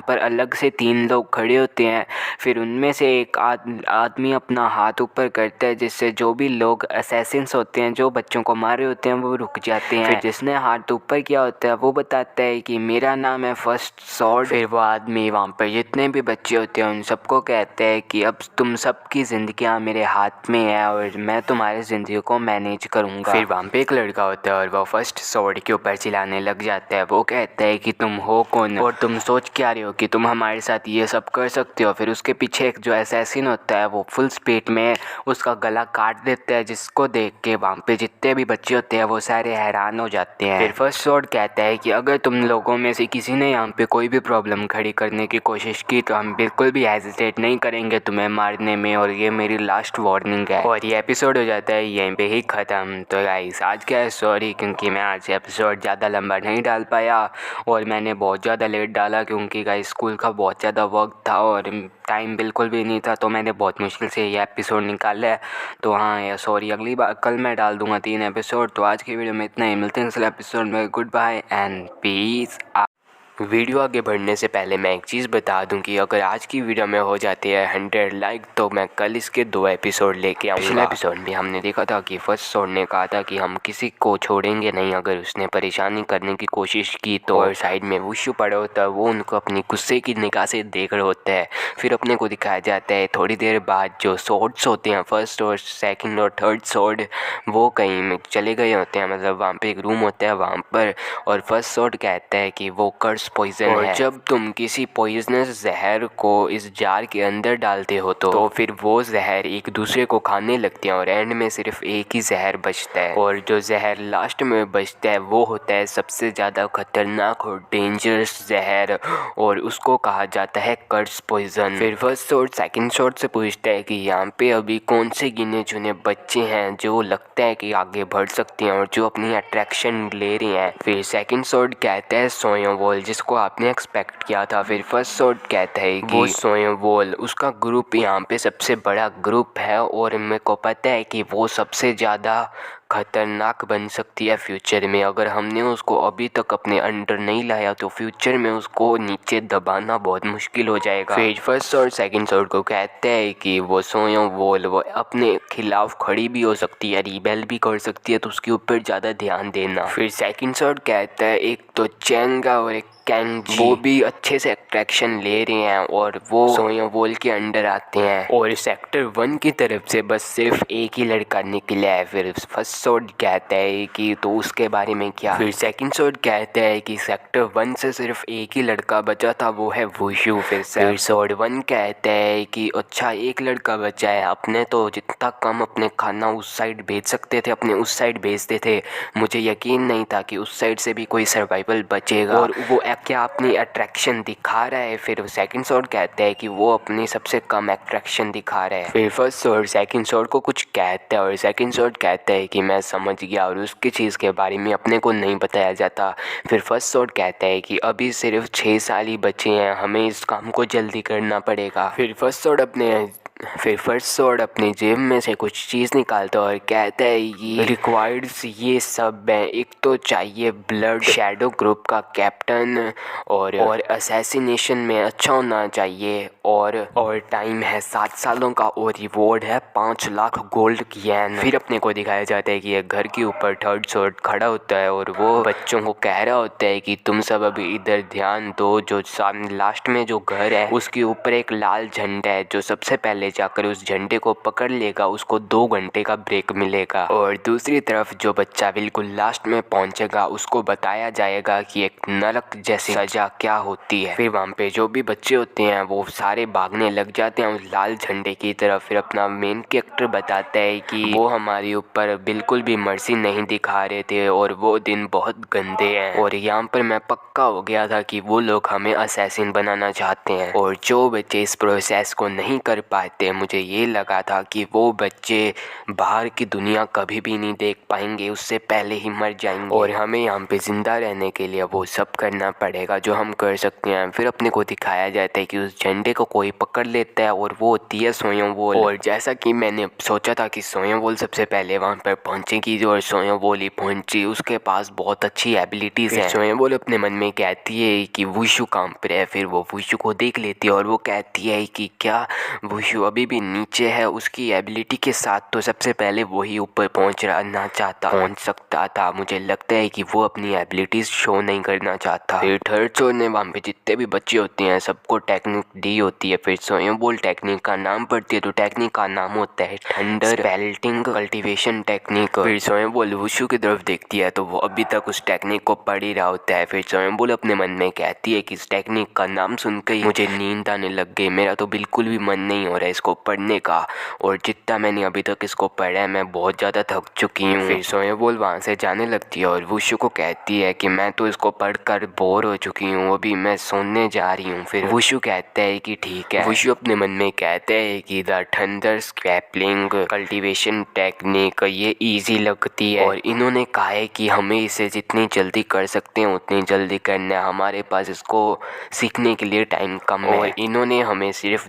पर अलग से 3 लोग खड़े होते हैं। फिर उनमें से एक आदमी अपना हाथ ऊपर करता है जिससे जो भी लोग असैसिन्स होते हैं जो बच्चों को मारे होते हैं वो रुक जाते हैं। फिर जिसने हाथ ऊपर किया होता है वो बताता है कि मेरा नाम है फर्स्ट स्वॉर्ड। फिर वो आदमी वहाँ पर जितने भी बच्चे होते हैं उन सबको कहता है कि अब तुम सबकी ज़िंदगियाँ मेरे हाथ में है और मैं तुम्हारी ज़िंदगी को मैनेज करूँगा। फिर वहाँ पे एक लड़का होता है और वो फर्स्ट स्वॉर्ड के ऊपर चिल्लाने लग जाता है। वो कहता है कि तुम हो कौन और तुम सोच क्या रहे हो कि तुम हमारे साथ ये सब कर सकते हो। फिर उसके पीछे एक जो असैसिन होता है वो फुल स्पीड में उसका गला काट देता है, जिसको देख के वहाँ पे जितने भी बच्चे होते हैं वो सारे हैरान हो जाते हैं। फिर फर्स्ट स्वॉर्ड कहता है कि अगर तुम लोगों में से किसी ने यहाँ पे कोई भी प्रॉब्लम खड़ी करने की कोशिश की तो हम बिल्कुल भी हेजिटेट नहीं करेंगे तुम्हें मारने में, और ये मेरी लास्ट वार्निंग है। और ये एपिसोड हो जाता है यहीं पे ही ख़त्म। तो गाइस आज क्या है, सॉरी क्योंकि मैं आज एपिसोड ज़्यादा लंबा नहीं डाल पाया और मैंने बहुत ज़्यादा लेट डाला क्योंकि गाइस स्कूल का बहुत ज़्यादा वर्क था और टाइम बिल्कुल भी नहीं था, तो मैंने बहुत मुश्किल से ये एपिसोड निकाला है। तो हाँ यार सॉरी, अगली बार कल मैं डाल दूँगा 3 एपिसोड। तो आज की वीडियो में इतना ही, मिलते हैं अगले एपिसोड में। Goodbye and peace. Video आगे बढ़ने से पहले मैं एक चीज़ बता दूं कि अगर आज की वीडियो में हो जाती है 100 लाइक तो मैं कल इसके 2 एपिसोड लेके आऊँगा। पिछले एपिसोड में हमने देखा था कि फर्स्ट स्वॉर्ड ने कहा था कि हम किसी को छोड़ेंगे नहीं अगर उसने परेशानी करने की कोशिश की तो। और साइड में वुशु पड़ा होता है, वो उनको अपनी गुस्से की निगाह से देख रहे होता है। फिर अपने को दिखाया जाता है थोड़ी देर बाद जो स्वॉर्ड्स होते हैं फर्स्ट और सेकेंड और थर्ड स्वॉर्ड वो कहीं में चले गए होते हैं, मतलब वहाँ पर एक रूम होता है वहाँ पर। और फर्स्ट स्वॉर्ड कहता है कि वो कर्स पॉइजन है। जब तुम किसी पॉइजनस जहर को इस जार के अंदर डालते हो तो फिर वो जहर एक दूसरे को खाने लगते हैं और एंड में सिर्फ एक ही जहर बचता है। और जो जहर लास्ट में बचता है वो होता है सबसे ज़्यादा खतरनाक और डेंजरस जहर, और उसको कहा जाता है कर्स पॉइजन। फिर फर्स्ट स्वॉर्ड सेकंड स्वॉर्ड से पूछता है कि यहाँ पे अभी कौन से गिने चुने बच्चे हैं जो लगता है कि आगे बढ़ सकते हैं और जो अपनी अट्रैक्शन ले रहे हैं। फिर सेकंड स्वॉर्ड कहता है सोयोवॉल, जिसको आपने एक्सपेक्ट किया था। फिर फर्स्ट स्वॉर्ड कहता है कि वो सोयोवॉल उसका ग्रुप यहाँ पे सबसे बड़ा ग्रुप है और मेरे को पता है कि वो सबसे ज़्यादा खतरनाक बन सकती है फ्यूचर में। अगर हमने उसको अभी तक अपने अंडर नहीं लाया तो फ्यूचर में उसको नीचे दबाना बहुत मुश्किल हो जाएगा। फिर फर्स्ट और सेकंड स्वॉर्ड को कहते हैं कि वो सोयोवॉल वो अपने खिलाफ खड़ी भी हो सकती है, रिबेल भी कर सकती है, तो उसके ऊपर ज़्यादा ध्यान देना। फिर सेकंड स्वॉर्ड कहता है एक तो चेंगा और एक कैंजी वो भी अच्छे से अट्रैक्शन ले रहे हैं और वो सोयोवॉल के अंडर आते हैं। और सेक्टर 1 की तरफ से बस सिर्फ एक ही लड़का निकला है। फिर फर्स्ट स्वॉर्ड कहता है कि तो उसके बारे में क्या। फिर सेकंड स्वॉर्ड कहता है कि सेक्टर 1 से सिर्फ एक ही लड़का बचा था, वो है वुशु। फिर स्वॉर्ड 1 कहता है कि अच्छा एक लड़का बचा है, अपने तो जितना कम अपने खाना उस साइड भेज सकते थे अपने उस साइड भेजते थे, मुझे यकीन नहीं था कि उस साइड से भी कोई सर्वाइवल बचेगा। और वो क्या अपनी अट्रैक्शन दिखा रहा है। फिर सेकंड स्वॉर्ड कहता है कि वो अपनी सबसे कम अट्रैक्शन दिखा रहा है। फिर फर्स्ट स्वॉर्ड सेकंड स्वॉर्ड को कुछ कहता है और सेकंड स्वॉर्ड कहता है कि मैं समझ गया और उसकी चीज़ के बारे में अपने को नहीं बताया जाता। फिर फर्स्ट स्वॉर्ड कहता है कि अभी सिर्फ 6 साल ही बचे हैं, हमें इस काम को जल्दी करना पड़ेगा। फिर फर्स्ट स्वॉर्ड अपने फिर फर्स्ट स्वॉर्ड अपनी जेब में से कुछ चीज़ निकालता है और कहता है कि रिक्वायर्ड्स ये सब है, एक तो चाहिए ब्लड, शैडो ग्रुप का कैप्टन, और असैसिनेशन में अच्छा होना चाहिए, और टाइम है 7 सालों का, और रिवॉर्ड है 5 लाख गोल्ड येन। फिर अपने को दिखाया जाता है कि एक घर के ऊपर थर्ड स्वॉर्ड खड़ा होता है और वो बच्चों को कह रहा होता है कि तुम सब अभी इधर ध्यान दो, जो सामने लास्ट में जो घर है उसके ऊपर एक लाल झंडा है, जो सबसे पहले जाकर उस झंडे को पकड़ लेगा उसको 2 घंटे का ब्रेक मिलेगा। और दूसरी तरफ जो बच्चा बिल्कुल लास्ट में पहुंचेगा उसको बताया जाएगा कि एक नरक जैसी सजा क्या होती है। फिर वहाँ पे जो भी बच्चे होते हैं वो सारे भागने लग जाते हैं उस लाल झंडे की तरफ। फिर अपना मेन कैरेक्टर बताता है कि वो हमारे ऊपर बिल्कुल भी मर्जी नहीं दिखा रहे थे और वो दिन बहुत गंदे हैं, और यहाँ पर मैं पक्का हो गया था कि वो लोग हमें असैसिन बनाना चाहते हैं, और जो बच्चे इस प्रोसेस को नहीं कर पाते मुझे ये लगा था कि वो बच्चे बाहर की दुनिया कभी भी नहीं देख पाएंगे, उससे पहले ही मर जाएंगे, और हमें यहाँ पे ज़िंदा रहने के लिए वो सब करना पड़ेगा जो हम कर सकते हैं। फिर अपने को दिखाया जाता है कि उस झंडे को कोई पकड़ लेता है और वो होती है सोयोवोल। और जैसा कि मैंने सोचा था कि सोयोवोल सबसे पहले वहाँ पर पहुँचेगी, जो सोयोवोल ही पहुँची, उसके पास बहुत अच्छी एबिलिटीज़ हैं। सोयोवोल अपने मन में कहती है कि वुशु कहाँ पर है। फिर वो वुशु को देख लेती है और वो कहती है कि क्या वुशु अभी भी नीचे है, उसकी एबिलिटी के साथ तो सबसे पहले वही ऊपर पहुंच सकता था। मुझे लगता है कि वो अपनी एबिलिटीज शो नहीं करना चाहता। फिर थर्ड शो ने वहाँ पे जितने भी बच्चे होते हैं सबको टेक्निक दी होती है। फिर सोयोवोल टेक्निक का नाम पढ़ती है तो टेक्निक का नाम होता है थंडर पेल्टिंग कल्टीवेशन टेक्निक। फिर सोयोवोल वुशु की तरफ देखती है तो वो अभी तक उस टेक्निक को पढ़ ही रहा होता है। फिर सोयोवोल अपने मन में कहती है कि इस टेक्निक का नाम सुनकर ही मुझे नींद आने लग गई, मेरा तो बिल्कुल भी मन नहीं हो रहा है इसको पढ़ने का, और जितना मैंने अभी तक इसको पढ़ा है मैं बहुत ज़्यादा थक चुकी हूँ। फिर सोयोवोल वहाँ से जाने लगती है और वुशु को कहती है कि मैं तो इसको पढ़कर बोर हो चुकी हूँ, अभी मैं सोने जा रही हूँ। फिर वुशु कहता है कि ठीक है। वुशु अपने मन में कहता है कि द थंडर स्क्रैपलिंग कल्टीवेशन टेक्निक ये ईजी लगती है, और इन्होंने कहा है कि हमें इसे जितनी जल्दी कर सकते हैं उतनी जल्दी करना है, हमारे पास इसको सीखने के लिए टाइम कम है, और इन्होंने हमें सिर्फ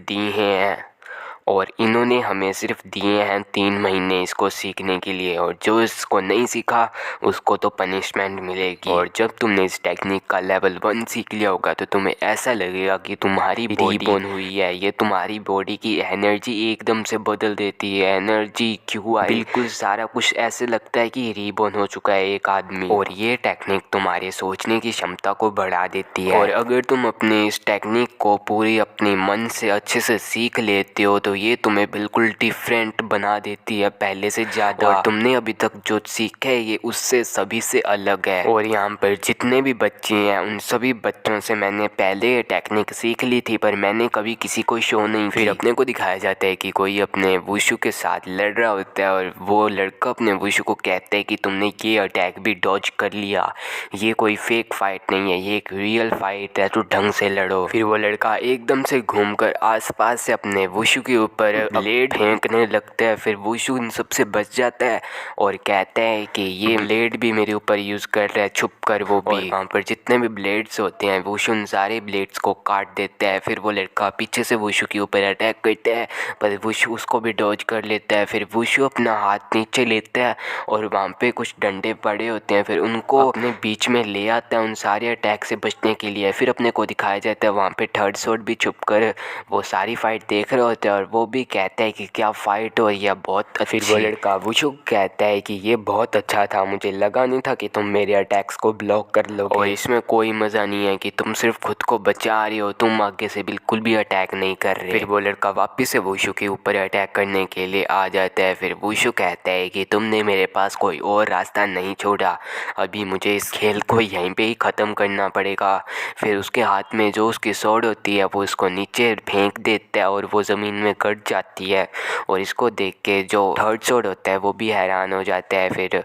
दिए हैं 3 महीने इसको सीखने के लिए, और जो इसको नहीं सीखा उसको तो पनिशमेंट मिलेगी। और जब तुमने इस टेक्निक का लेवल 1 सीख लिया होगा तो तुम्हें ऐसा लगेगा कि तुम्हारी रीबॉर्न हुई है, ये तुम्हारी बॉडी की एनर्जी एकदम से बदल देती है। एनर्जी क्यों आई, बिल्कुल सारा कुछ ऐसे लगता है कि रीबॉर्न हो चुका है एक आदमी। और ये टेक्निक तुम्हारे सोचने की क्षमता को बढ़ा देती है, और अगर तुम अपने इस टेक्निक को पूरी अपने मन से अच्छे से सीख लेते हो तो ये तुम्हें बिल्कुल डिफरेंट बना देती है पहले से ज़्यादा, और तुमने अभी तक जो सीखा है ये उससे सभी से अलग है। और यहाँ पर जितने भी बच्चे हैं उन सभी बच्चों से मैंने पहले टेक्निक सीख ली थी, पर मैंने कभी किसी को शो नहीं की। फिर अपने को दिखाया जाता है कि कोई अपने वुशु के साथ लड़ रहा होता है, और वो लड़का अपने वुशु को कहता है कि तुमने ये अटैक भी डॉज कर लिया, ये कोई फेक फाइट नहीं है, ये एक रियल फाइट है, तो ढंग से लड़ो। फिर वो लड़का एकदम से घूमकर आसपास से अपने वुशु के ऊपर ब्लेड फेंकने लगता है। फिर वुशु इन सबसे बच जाता है और कहता है कि ये ब्लेड भी मेरे ऊपर यूज़ कर रहा है छुप कर वो भी। वहाँ पर जितने भी ब्लेड्स होते हैं वुशु उन सारे ब्लेड्स को काट देता है। फिर वो लड़का पीछे से वुशु के ऊपर अटैक करता है, पर वुशु उसको भी डॉज कर लेता है। फिर वुशु अपना हाथ नीचे लेता है और वहाँ पे कुछ डंडे पड़े होते हैं, फिर उनको अपने बीच में ले आता है उन सारे अटैक से बचने के लिए। फिर अपने को दिखाया जाता है वहाँ पे थर्ड स्वॉर्ड भी छुप कर वो सारी फाइट देख रहे होते हैं, और वो भी कहता है कि क्या फाइट हो, यह बहुत अच्छी। फिर वो लड़का वुशु कहता है कि ये बहुत अच्छा था, मुझे लगा नहीं था कि तुम मेरे अटैक्स को ब्लॉक कर लोगे, और इसमें कोई मज़ा नहीं है कि तुम सिर्फ खुद को बचा रही हो, तुम आगे से बिल्कुल भी अटैक नहीं कर रहे। फिर वो लड़का वापस से वुशु के ऊपर अटैक करने के लिए आ जाता है। फिर वुशु कहता है कि तुमने मेरे पास कोई और रास्ता नहीं छोड़ा, अभी मुझे इस खेल को यहीं पे ही ख़त्म करना पड़ेगा। फिर उसके हाथ में जो उसकी स्वॉर्ड होती है वो उसको नीचे फेंक देता है और वो ज़मीन में गड़ जाती है, और इसको देख के जो थर्ड स्वॉर्ड होता है वो भी हैरान हो जाता है। फिर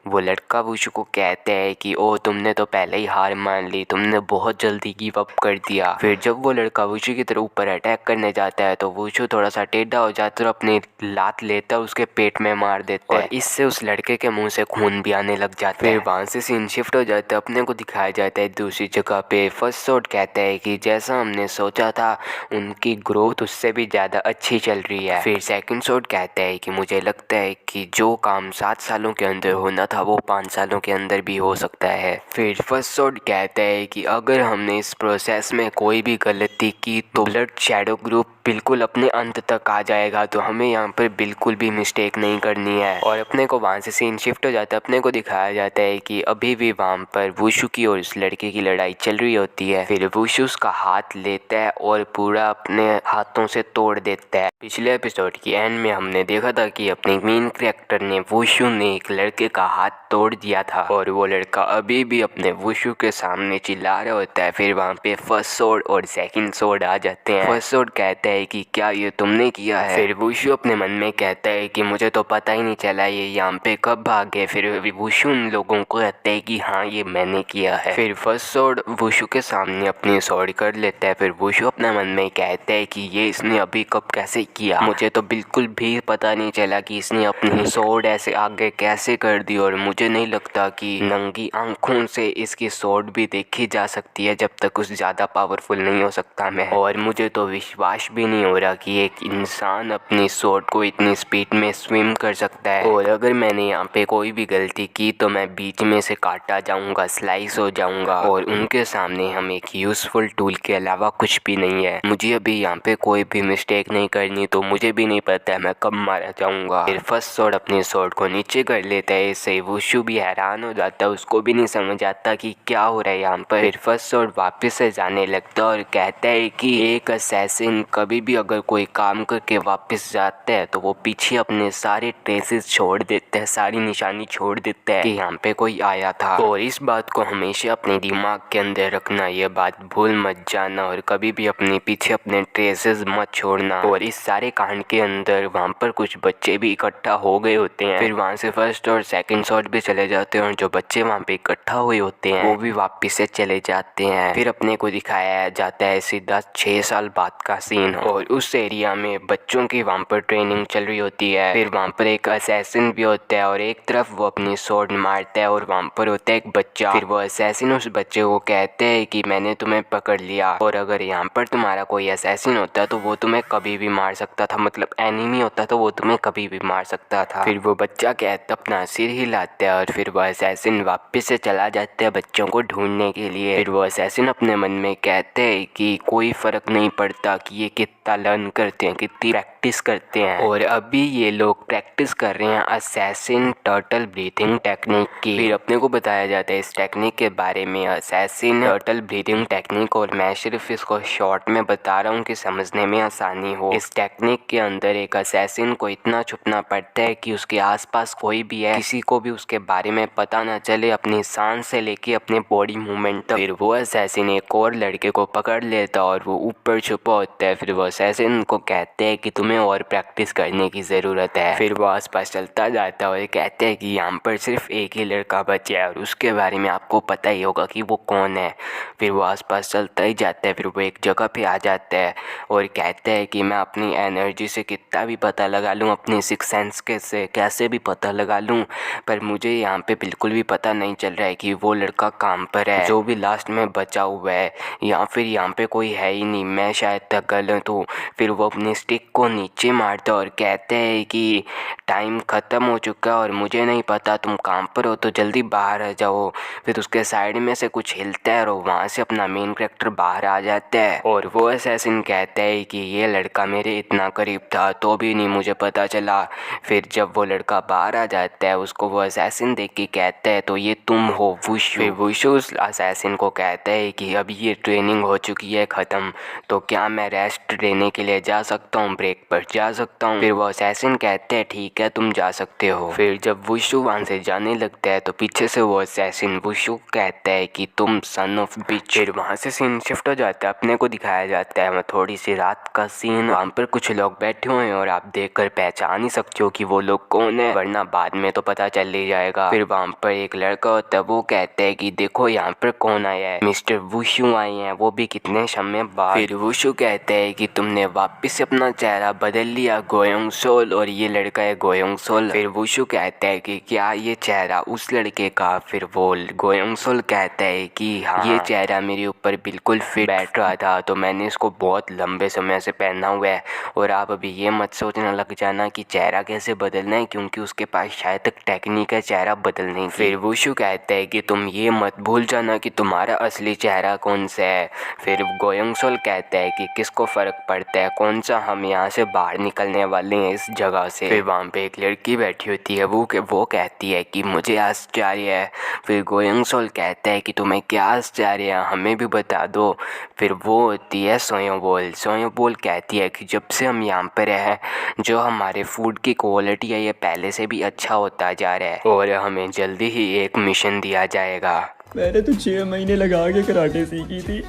वो लड़का वुशु को कहता है कि ओ तुमने तो पहले ही हार मान ली, तुमने बहुत जल्दी गिव अप कर दिया। फिर जब वो लड़का वुशु की तरफ ऊपर अटैक करने जाता है तो वुशु थोड़ा सा टेढ़ा हो जाता है और अपनी लात लेता है उसके पेट में मार देता है और इससे उस लड़के के मुंह से खून भी आने लग जाता है। फिर वहाँ से सीन शिफ्ट हो जाता है, अपने को दिखाया जाता है दूसरी जगह पे। फर्स्ट शॉट कहता है कि जैसा हमने सोचा था उनकी ग्रोथ उससे भी ज़्यादा अच्छी चल रही है। फिर सेकंड शॉट कहता है कि मुझे लगता है कि जो काम 7 सालों के अंदर होना था वो 5 सालों के अंदर भी हो सकता है। फिर फर्स्ट शॉट कहता है कि अगर हमने इस प्रोसेस में कोई भी गलती की तो ब्लड शैडो ग्रुप बिल्कुल अपने अंत तक आ जाएगा, तो हमें यहाँ पर बिल्कुल भी मिस्टेक नहीं करनी है। और अपने को वहाँ से सीन शिफ्ट हो जाता है, अपने को दिखाया जाता है कि अभी भी वहाँ पर वुशु की और उस लड़के की लड़ाई चल रही होती है। फिर वुशु उसका हाथ लेता है और पूरा अपने हाथों से तोड़ देता है। पिछले एपिसोड की एंड में हमने देखा था कि अपने मेन कैरेक्टर ने वुशु ने एक लड़के का हाथ तोड़ दिया था और वो लड़का अभी भी अपने वुशु के सामने चिल्ला रहा होता है। फिर वहाँ पे फर्स्ट सोड और सेकंड सोड आ जाते हैं। फर्स्ट सोड कहता है कि क्या ये तुमने किया है? फिर वुशु अपने मन में कहता है कि मुझे तो पता ही नहीं चला ये यहाँ पे कब भाग गए। फिर वुशु उन लोगों को कहता है कि हाँ ये मैंने किया है। फिर फर्स्ट सोड वुशु के सामने अपनी सोड कर लेता है। फिर वुशु अपने मन में कहता है कि ये इसने अभी कब कैसे किया, मुझे तो बिल्कुल भी पता नहीं चला कि इसने अपनी सोड ऐसे आगे कैसे कर दी और मुझे नहीं लगता कि नंगी आंखों से इसकी सोड भी देखी जा सकती है जब तक कुछ ज़्यादा पावरफुल नहीं हो सकता मैं। और मुझे तो विश्वास भी नहीं हो रहा कि एक इंसान अपनी सोड को इतनी स्पीड में स्विम कर सकता है। और अगर मैंने यहाँ पे कोई भी गलती की तो मैं बीच में से काटा जाऊँगा, स्लाइस हो जाऊँगा और उनके सामने हम एक यूज़फुल टूल के अलावा कुछ भी नहीं है। मुझे अभी यहाँ पे कोई भी मिस्टेक नहीं करनी, तो मुझे भी नहीं पता है मैं कब मारा जाऊँगा। फिर फर्स्ट सोड अपनी सोड को नीचे कर लेता है। इससे वुशु भी हैरान हो जाता है, उसको भी नहीं समझ आता कि क्या हो रहा है यहाँ पर। फिर फर्स्ट सोड वापस से जाने लगता है और कहता है कि एक असैसिन कभी भी अगर कोई काम करके वापस जाता है तो वो पीछे अपने सारे ट्रेसेस छोड़ देता है, सारी निशानी छोड़ देता है कि यहाँ पे कोई आया था। और इस बात को हमेशा अपने दिमाग के अंदर रखना, ये बात भूल मत जाना और कभी भी अपने पीछे अपने ट्रेसेस मत छोड़ना। और इस सारे कांड के अंदर वहाँ पर कुछ बच्चे भी इकट्ठा हो गए होते हैं। फिर वहाँ से फर्स्ट और सेकंड शॉट भी चले जाते हैं और जो बच्चे वहाँ पे इकट्ठा हुए होते हैं वो भी वापस से चले जाते हैं। फिर अपने को दिखाया जाता है सीधा 6 साल बाद का सीन और उस एरिया में बच्चों की वहाँ पर ट्रेनिंग चल रही होती है। फिर वहाँ पर एक असैसिन भी होता है और एक तरफ वो अपनी स्वॉर्ड मारता है और वहाँ पर होता है एक बच्चा। फिर वो असैसिन उस बच्चे को कहते हैं कि मैंने तुम्हें पकड़ लिया और अगर यहाँ पर तुम्हारा कोई असैसिन होता तो वो तुम्हें कभी भी मार सकता था, मतलब एनिमी होता तो वो तुम्हें कभी भी मार सकता था। फिर वो बच्चा कहता अपना सिर हिलाता है और फिर वो असैसिन वापस से चला जाता है बच्चों को ढूंढने के लिए। फिर वो असैसिन अपने मन में कहते हैं कि कोई फ़र्क नहीं पड़ता कि ये कितना लर्न करते हैं, कितनी प्रैक्टिस करते हैं। और अभी ये लोग प्रैक्टिस कर रहे हैं असैसिन टर्टल ब्रीथिंग टेक्निक की। फिर अपने को बताया जाता है इस टेक्निक के बारे में, असैसिन टर्टल ब्रीथिंग टेक्निक, और मैं सिर्फ इसको शॉर्ट में बता रहा हूँ कि समझने में आसानी हो। इस टेक्निक के अंदर एक असैसिन को इतना छुपना पड़ता है कि उसके आसपास कोई भी है किसी को भी उसके बारे में पता ना चले, अपनी सांस से लेके अपने बॉडी मूवमेंट तक। फिर वो असैसिन एक और लड़के को पकड़ लेता और वो ऊपर छुपा होता है। फिर वो असैसिन को कहते हैं कि तुम्हें और प्रैक्टिस करने की ज़रूरत है। फिर वो आसपास चलता जाता है और कहते हैं कि यहाँ पर सिर्फ एक ही लड़का बचा है और उसके बारे में आपको पता ही होगा कि वो कौन है। फिर वो आसपास चलता ही जाता है। फिर वो एक जगह पे आ जाता है और कहता है कि मैं अपनी एनर्जी से कितना भी पता लगा लूँ, अपनी सिक्स सेंस के से कैसे भी पता लगा लूँ, पर मुझे यहाँ पे बिल्कुल भी पता नहीं चल रहा है कि वो लड़का काम पर है जो भी लास्ट में बचा हुआ है, या फिर यहाँ पे कोई है ही नहीं, मैं शायद तक गलत हूँ। फिर वो अपनी स्टिक को नीचे मारता और कहते हैं कि टाइम ख़त्म हो चुका है और मुझे नहीं पता तुम काम पर हो तो जल्दी बाहर आ जाओ। फिर उसके साइड में से कुछ हिलता है और वहाँ से अपना मेन कैरेक्टर बाहर आ जाता है और वो असैसिन कहता है कि ये लड़का मेरे इतना करीब था तो भी नहीं मुझे पता चला। फिर जब वो लड़का बाहर आ जाता है उसको वो असैसिन देख के कहता है तो ये तुम हो वुशु। फिर वुशु उस असैसिन को कहता है कि अभी ये ट्रेनिंग हो चुकी है ख़त्म, तो क्या मैं रेस्ट लेने के लिए जा सकता हूँ, ब्रेक पर जा सकता हूँ। फिर वो असैसिन कहते हैं ठीक है तुम जा सकते हो। फिर जब वुशु वहाँ से जाने लगता है तो पीछे से वो असैसिन वुशु कहता है कि तुम सन ऑफ बिच। फिर वहाँ से सीन शिफ्ट हो जाता है, अपने को दिखाया जाता है थोड़ी सी रात का सीन। वहाँ पर कुछ लोग बैठे हुए हैं और आप देखकर पहचान ही सकते हो कि वो लोग कौन है, वरना बाद में तो पता चल ही जाएगा। फिर वहाँ पर एक लड़का होता है, वो कहता है कि देखो यहाँ पर कौन आया है, मिस्टर वुशु आए हैं, वो भी कितने समय बाद। फिर वुशु कहता है कि तुमने वापस अपना चेहरा बदल लिया गोयोंग सोल, और ये लड़का है गोयोंग सोल। फिर वुशु कहता है कि क्या ये चेहरा उस लड़के का। फिर वो गोयोंग सोल कहता है कि हाँ ये चेहरा मेरे ऊपर बिल्कुल फिट बैठ रहा था, तो मैंने इसको बहुत लंबे समय से पहना हुआ है। और आप अभी ये मत सोचने लग जाना कि चेहरा कैसे बदलना है, क्योंकि उसके पास शायद तक टेक्निक है चेहरा बदलने की। फिर वुशु कहता है कि तुम ये मत भूल जाना कि तुम्हारा असली चेहरा कौन सा है। फिर गोयोंग सोल कहता है कि किसको फ़र्क पड़ता है कौन सा, हम यहाँ से बाहर निकलने वाले हैं इस जगह से। फिर वहाँ पे एक लड़की बैठी होती है, वो कहती है कि मुझे आश्चर्य है। फिर गोयोंग सोल कहता है कि तुम्हें क्या आश्चर्य है, हमें भी बता दो। फिर वो होती है सोयोबोल कहती है कि जब से हम यहाँ पर हैं जो हमारे फूड की क्वालिटी है ये पहले से भी अच्छा होता जा रहा है, और हमें जल्दी ही एक मिशन दिया जाएगा। मैंने तो 6 महीने लगा के कराटे सीखी थी,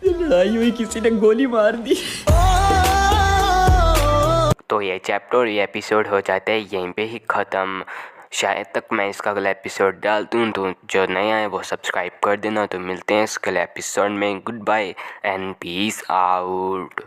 जब लड़ाई हुई किसी ने गोली मार दी। तो ये चैप्टर ये एपिसोड हो जाता है यहीं पे ही ख़त्म। शायद तक मैं इसका अगला एपिसोड डाल दूँ, तो जो नया है वो सब्सक्राइब कर देना। तो मिलते हैं इसके अगले एपिसोड में। Goodbye and peace out.